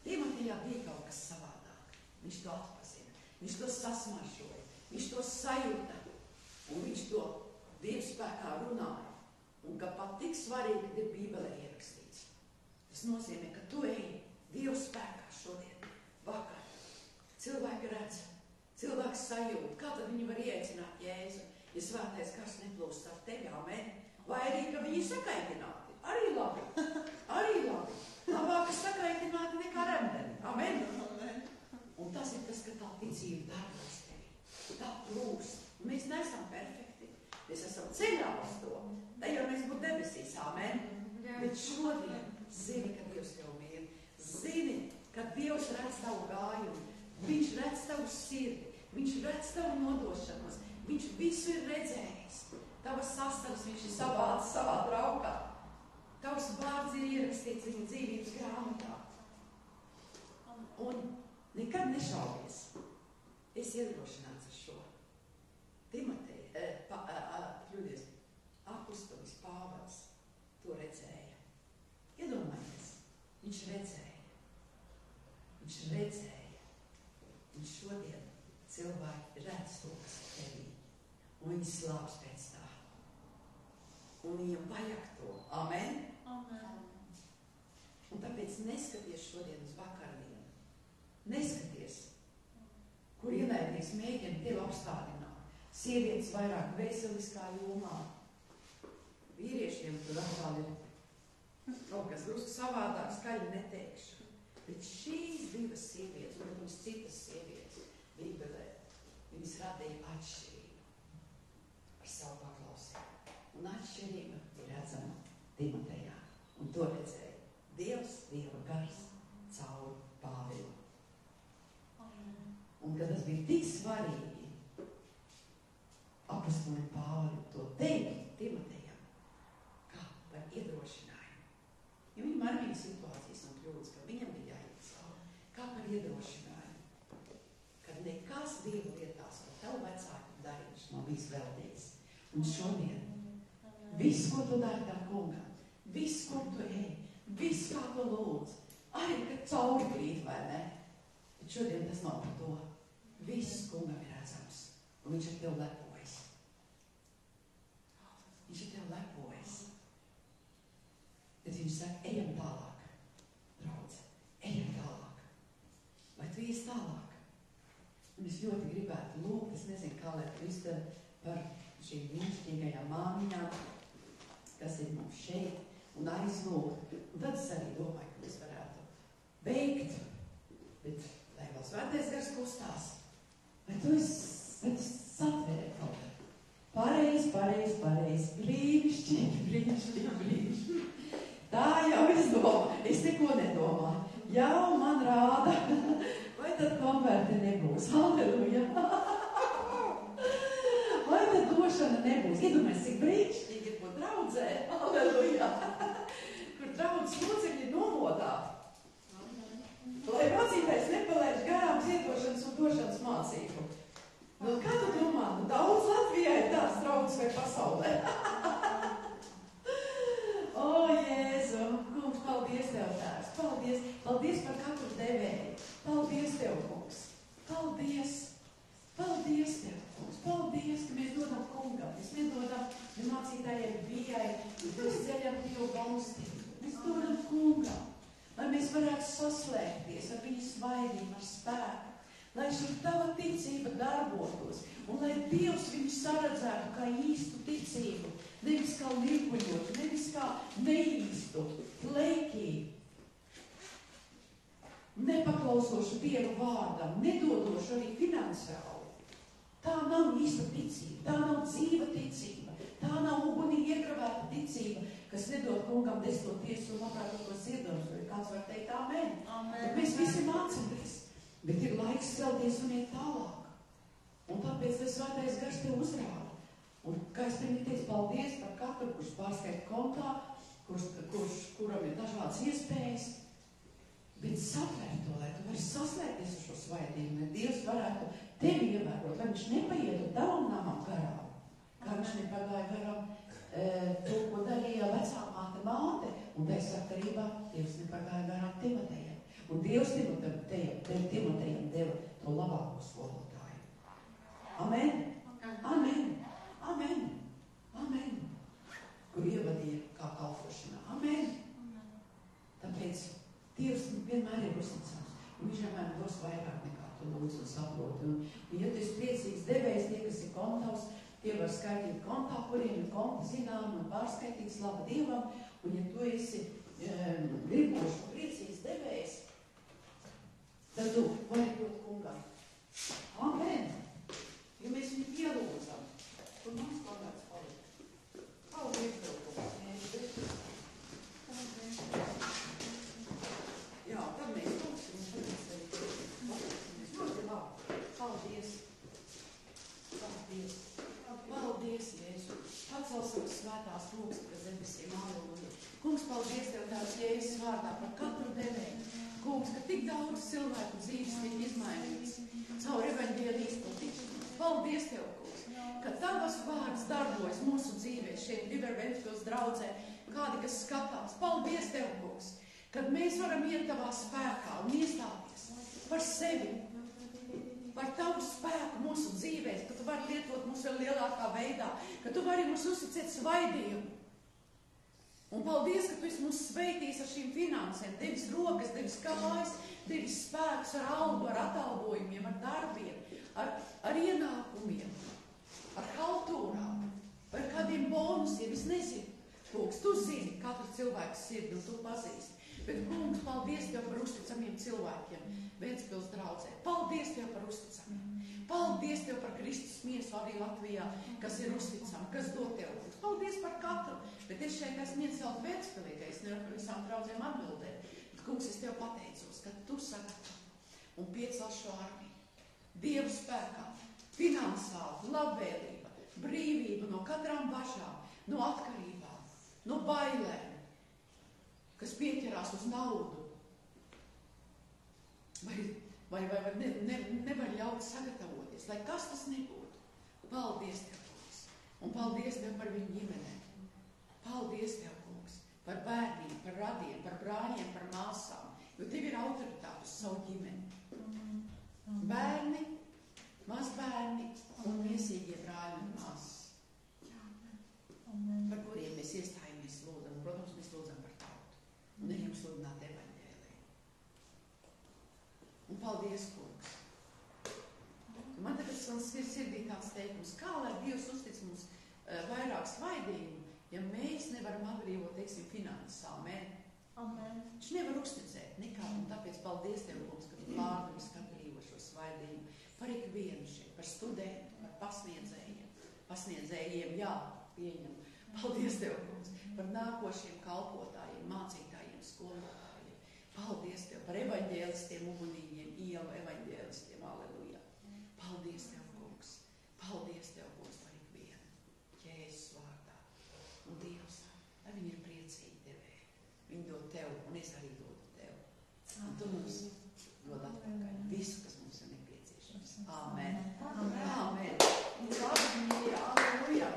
Timotejā bija kaut kas savādāk. Viņš to atpazina, viņš to sasmaržoja, viņš to sajūta, un viņš to Dieva spēkā runāja. Un ka pat tik svarīgi, kad ir Bībelē ierakstīts. Tas nozīmē, ka tu ej Dieva spēkā šodien, vakar. Cilvēki redz, cilvēks sajūt, kā tad viņi var ieaicināt Jēzu, ja svētais gars neplūst ar tevi, amen. Vai arī, ka viņi sakaitināti. Arī labi. Arī labi. Labāk sakaitināti nekā remdeni. Amen. Un tas ir tas, ka tā ticība darbojas tevi. Tā plūst. Un mēs neesam perfekti. Mēs esam ceļā uz to. Tā jau mēs būtu debesīs, amen. Bet šodien zini, ka Dievs tev mīl. Zini, ka Dievs redz tavu gājumu. Viņš redz tavu sirdi. Viņš redz tavu nodošanos. Viņš visu ir redzējis. Tavas sastavas viņš ir savācis savā traukā. Tavs vārds ir ierakstīts viņa dzīvības grāmatā. Un nekad nešaubies. Es iedrošināts ar šo. Timotej, apustulis Pāvils to redzēja. Iedomājies, viņš redzēja. Un šodien cilvēki redz to, kas ir tevī. Un viņi slāps pēc tā. Un viņam vajag to. Amen? Amen. Un tāpēc neskaties šodien uz vakardienu. Neskaties, kur ienaidnieks mēģina tevi apstādināt. Sievietes vairāk veseliskā jomā. Vīriešiem tur atkal ir kaut kas drusku savādāk, skaļi neteikšu. Bet šīs divas sievietes, protams, citas sievietes, Bībelē, viņas radīja atšķirību ar savu paklausību. Un atšķirība ir redzama Timotejā. Un to redzēja Dievs, Dieva gars, caur Pāvilu. Un kad tas bija tik svarīgi, apustulim Pāvilim to teikt Timotejam, kā par iedrošinājumu. Jo viņam arī bija situācijas un kļūdas, ka viņam bija jāiet cauri. Kā par iedrošinājumu. Kad nekas Dieva lietās, ko tev vecāki darījuši, nav bijis veltīgs. Un šodien, viss, ko tu dari tā kungam, viss, ko tu ej, viss, kā tu lūdz, arī, kad cauri krīt, vai ne? Bet šodien tas nav par to. Viss kungam ir redzams. Un viņš ar tev lepojas. Viņš ar tev lepojas. Tad viņš saka, ejam tālāk, draudze, ejam tālāk. Lai tu ies tālāk. Un es ļoti gribētu lūgt, es nezinu, kā lai tu izdara par šīm brīnišķīgajām māmiņām, kas ir mums šeit, un aizlūgt. Un tad es arī domāju, ka mēs varētu beigt, bet lai vēl svētais gars kustās. Vai tu satvēri kaut kā? Pareizi es neko nedomāju. Jā, man rāda, vai tad konverti nebūs. Halleluja! Vai tad došana nebūs. Iedomājies, cik brīnišķīgi ir ko draudzē. Halleluja! Kur draudzes locekļi nomodā. Lai mācītājs nepalaiž garām ziedošanas un došanas mācību. Nu, kā tu domā? Nu, daudz Latvijā ir tās draudzes vai pasaulē. O, Jēzu, kungs, paldies Tev, Tēvs, paldies, paldies par katru devēju, paldies Tev, kungs, paldies Tev, kungs, paldies, ka mēs dodam kungam, mēs nedodam ne mācītājai bijai, mēs ceļam Dievu valstību, mēs dodam kungam, lai mēs varētu saslēgties ar viņu svaidību, ar spēku, lai šī Tava ticība darbotos, un lai Dievs viņu saredzētu kā īstu ticību, nevis kā līkuļotu, nevis kā neīstu, leikīgu, nepaklausošu Dievu vārdam, nedodošu arī finansiāli. Tā nav īsta ticība, tā nav dzīva ticība, tā nav ugunī iegravēta ticība, kas nedod kungam destoties un labprātīgos ziedojumus, vai kāds var teikt amen. Bet mēs visi mācāmies, bet ir laiks celties un iet tālāk. Un tāpēc tas svētais gars tev uzrāda. Un, kā es pirmie teicu, paldies par katru, kurš pārskaita kontā, kuram ir dažādas iespējas, bet satver to, lai tu vari saslēgties ar šo svaidību, lai Dievs varētu tevi ievērot, lai viņš nepaietu tavam namam garām, kā viņš nepagāja garām to, ko darīja vecā māte, un tai sakarībā Dievs nepagāja garām Timotejam. Un Dievs Timotejam deva to labāko skolotāju. Amen? Amen! Amen, amen, kur ievadīja kā kalpošanā. Amen. Tāpēc Dievs vienmēr ir uzticams, un viņš vienmēr dos vairāk nekā tu lūdz un saproti. Un ja tu esi priecīgs devējs, tie, kas ir kontavs, tie var skaitīt kontā, kuriem ir konta zinām un pārskaitīts laba Dievam, un ja tu esi gribošs un priecīgs devējs, tad tu vari dot kungam. Amen. Jo mēs viņu pielūdzam. Un mums kontakts palīdz. Paldies, Tev, kungs. Jā, tad mēs lūksim. Mēs ļoti labi. Paldies. Paldies. Paldies, Jēzu. Pacels savas svētās lūks, kas debesīm aleluja. Kungs, paldies Tev, Tēvs, Jēzus vārdā par katru devēju. Kungs, ka tik daudz cilvēku dzīves tiek izmainīts caur evaņģēliju izplatīšanu. Paldies Tev, kungs, ka Tavas vārds darbojas mūsu dzīvē šeit River Ventspils draudzē, kādi, kas skatās. Paldies Tev, kungs, kad mēs varam iet Tavā spēkā un iestāties par sevi, par Tavu spēku mūsu dzīvēs, ka Tu vari lietot mūs vēl lielākā veidā, ka Tu vari mums uzticēt svaidījumu. Un paldies, ka Tu esi mūs sveitījis ar šīm finansēm, devis rokas, devis kājas, devis spēkus ar algu, ar atalgojumiem, ar darbiem, ar ienākumiem, ar haltūrām, vai kādiem bonusiem, es nezinu. Kungs, Tu zini katru cilvēku sirdi un Tu pazīsti. Bet, kungs, paldies Tev par uzticamiem cilvēkiem Ventspils draudzē. Paldies Tev par uzticamiem. Paldies Tev par Kristus miesu arī Latvijā, kas ir uzticami, kas dod Tev. Paldies par katru. Bet es šeit esmu iecelt Ventspilī, ka es nevaru par visām draudzēm atbildēt. Bet, kungs, es Tev pateicos, ka Tu sagatavo un piecel šo armiju. Dievu spēkā, finansāli, labvēlība, brīvība no katrām bažām, no atkarībām, no bailēm, kas pieķerās uz naudu. Vai nevar ļaut sagatavoties, lai kas tas nebūtu. Paldies Tev, kungs, un paldies Tev par viņu ģimenēm. Paldies Tev, kungs, par bērniem, par radiem, par brāļiem, par māsām, jo Tev ir autoritāte uz savu ģimeni. Bērni, mazbērni un miesīgie brāļi un māsas, par kuriem mēs iestājamies lūdzam. Protams, mēs lūdzam par tautu un ejam sludināt evaņģēliju. Un paldies, kungs. Man tagad sirdī tāds teikums, kā lai Dievs uztic mums vairāk svaidījumu, ja mēs nevaram atbrīvot, teiksim, finansāli. Amen. Viņš nevar uzticēt nekā, un tāpēc paldies Tev, kungs, ka Tu vārdu visu atbrīvo šo svaidījumu par ikvienu šeit, par studentu, par pasniedzējiem, jā, pieņem. Paldies Tev, kungs, par nākošiem kalpotājiem, mācītājiem, skolotājiem. Paldies Tev par evaņģēlistiem, ugunīgiem, ielu evaņģēlistiem, aleluja. Paldies Tev, kungs. Paldies Tev, kungs, par ikvienu. Jēzus vārdā. Un Dievs, lai viņi ir priecīgi Tevē. Viņi dod Tev, un es arī dodu Tev. Un Tu mums dod atpakaļ visu, kas mums ir nepieciešams. Amen. Amen. Un labi, mīļā, aleluja.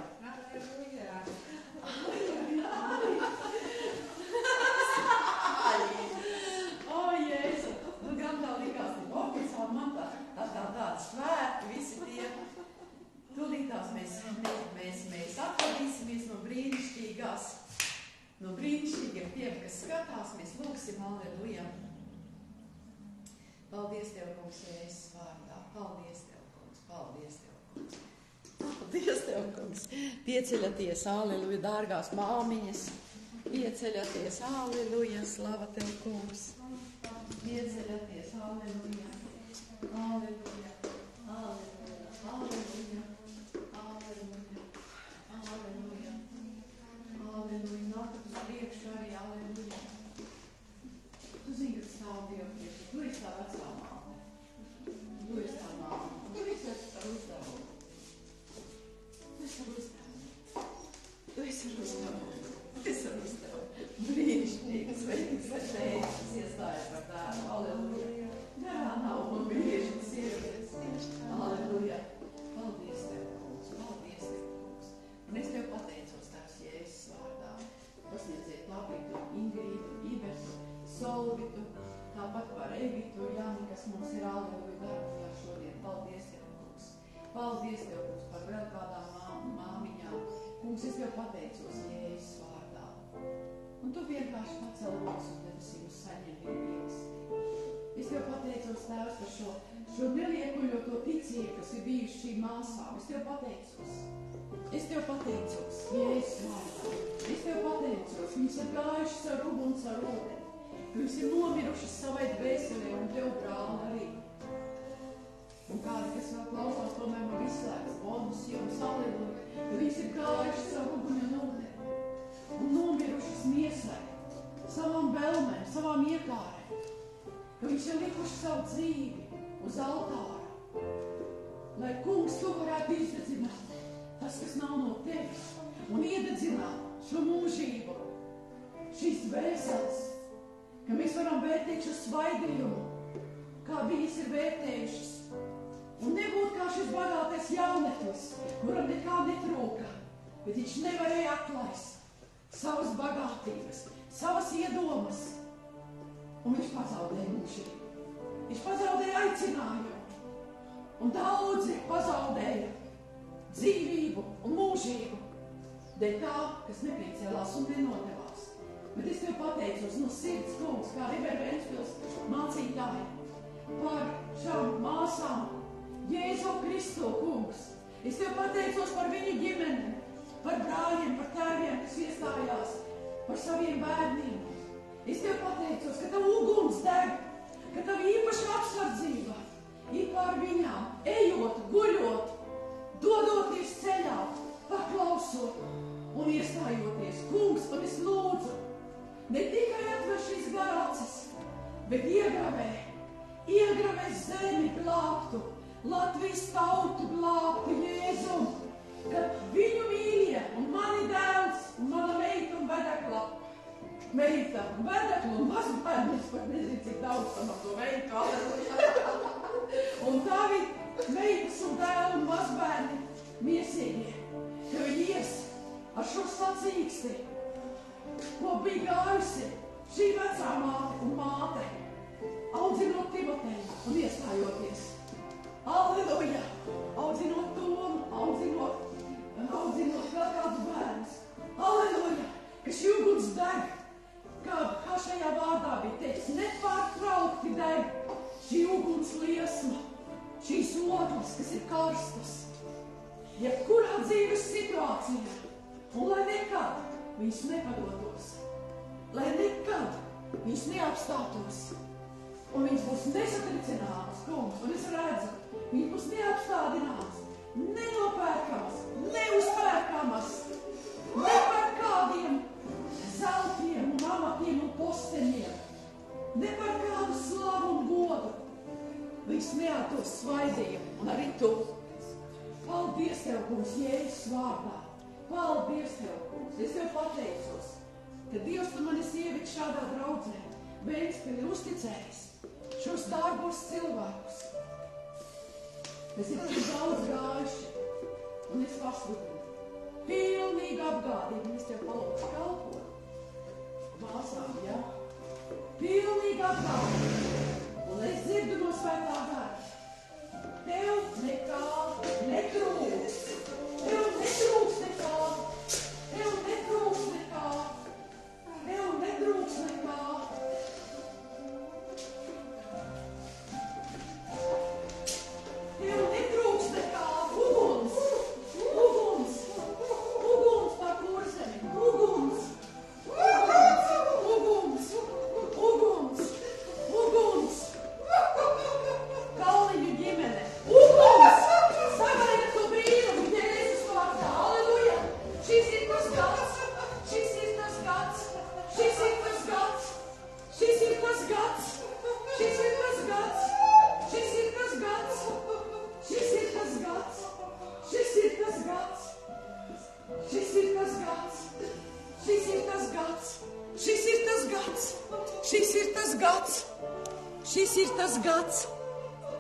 Aleluja. O, Jēzu, nu gan tā likās, oficiāli man tāda svētki, visi tie. Tūlītās mēs atradīsimies no brīnišķīgiem tiem, kas skatās, mēs lūksim, aleluja. Paldies Tev, kungs, Jēzus vārdā. Paldies Tev, kungs, paldies Tev, kungs. Paldies Tev, kungs. Pieceļaties, aleluja, dārgās māmiņas. Pieceļaties, aleluja, slava Tev, kungs. Pieceļaties, aleluja, aleluja, aleluja, aleluja, aleluja, aleluja, aleluja, nākat uz priekšu arī, aleluja. Tu zini, ka stāv Dievu priekšu, tu esi tā vecā māte, tu esi tā māte, tu esi ar uzdevumu. Tu esi ar uzdevumu. Tu esi ar uzdevumu. Es ar uz Tev brīnišķīgi sveikums, lai tētis iestājas par tēvu. Aleluja. Garā nav un brīnišķīgi sievietes. Aleluja. Paldies Tev, kungs. Paldies Tev, kungs. Un es Tev pateicos Tēvs Jēzus vārdā. Pasniedziet Tabitu, Ingrīdu, Ibertu, Solvitu, tāpat par Evitu, Jani, kas mums ir aleluja darbojā šodien. Paldies Tev, kungs. Paldies Tev, kungs, par vēl kādām māmiņām. Kungs, es Tev pateicos Jēzus vārdā. Un Tu vienkārši pacel rokas uz debesīm, uz saņem viņu mīlestību. Es Tev pateicos, Tēvs, par šo neliekuļoto ticību, kas ir bijuši šīm māsām. Es Tev pateicos. Es Tev pateicos, Jēzus vārdā. Es Tev pateicos, viņas ir gājušas ar uguns ar ūdeni. Viņas ir nomirušas savai dvēselē un Tev brāli arī. Un kādi, kas vēl klausās, tomēr man izslēgs bonus jums, aleluja, ka viņas ir gājušas ar uguni un ūdeni. Un nomirušas miesai, savām vēlmēm, savām iekārēm, ka viņš ir likuši savu dzīvi uz altāra, lai kungs Tu varētu izdedzināt tas, kas nav no Tevis, un iededzināt šo mūžību, šīs vēseles, ka mēs varam vērtēt šo svaidījumu, kā viņas ir vērtējušas, un nebūt kā šis bagātais jauneklis, kuram nekā netrūka, bet viņš nevarēja atlaist savas bagātības, savas iedomas, un viņš pazaudēja mūžību. Viņš pazaudēja aicinājumu, un daudzi pazaudēja dzīvību un mūžību dēļ tā, kas nepiecēlās un nenodevās. Bet es Tev pateicos no sirds, kungs, kā Riberventspils mācītāji, par šām māsām, Jēzu Kristu, kungs. Es Tev pateicos par viņu ģimeni, par brāļiem, par tēviem, kas iestājās, par saviem bērniem. Es Tev pateicos, ka Tav uguns deg, ka Tav īpaša apsardzība ir pār viņām, ejot, guļot, dodoties ceļā, paklausot un iestājoties. Kungs, un es lūdzu, ne tikai atver šīs garacis, bet iegravē zemi glābtu, Latvijas tautu glābtu Jēzum, kad viņu mīļie un mani dēls un mana meita un vedekla, un mazbērnis, pat nezinu, cik daudz tam ar to veidu, un tavi meitas un dēli un mazbērni miesīgie, ka viņi ies ar šo sacīksti, ko bija gājusi šī vecā māte un māte, audzinot Timoteju un iestājoties. Aleluja! Audzinot Tomu, audzinot vēl kādu bērnus. Aleluja! Ka šī uguns deg, kā šajā vārdā bija teiks, nepārtraukti deg šī uguns liesma, šīs ogles, kas ir karstas. Jebkurā dzīves situācijā, un lai nekad viņas nepadotos, lai nekad viņas neapstātos, un viņas būs nesatricināmas, kungs, un es redzu, viņas būs neapstādināmas, nenopērkamas, neuzpērkamas, ne par kādiem zeltiem un amatiem un posteņiem, ne smējātos svaidījumu, un arī tu. Paldies Tev, kungs, Jēzus vārdā. Paldies Tev, kungs. Es Tev pateicos, ka Dievs tu mani sievieti šādā draudzē Ventspili uzticējis šos dārgos cilvēkus. Es ir tik daudz gājuši, un es pasludinu. Pilnīgi apgādīgi, es Tev palūdzu kalpot. Māsām, ja? Pilnīgi apgādīgi. Un es dzirdu no svētā gara. Tev nekā netrūks. Tev netrūks nekā. Tev netrūks nekā. Tev netrūks nekā. Tev netrūks nekā. Uguns. Uguns. Uguns par kurzemi. Uguns. Uguns. Uguns. Uguns. Kalniņu ģimene. Uguns. Sagaidiet to brīnumu Jēzus vārdā. Aleluja. Šis ir tas gads. Šis ir tas gads. Šis ir tas gads. Šis ir tas gads. Šis ir tas gads. Šis ir tas gads. Šis ir tas gads. Šis ir tas gads. Šis ir tas gads. Šis ir tas gads. Šis ir tas gads. Šis ir tas gads. Šis ir tas gads.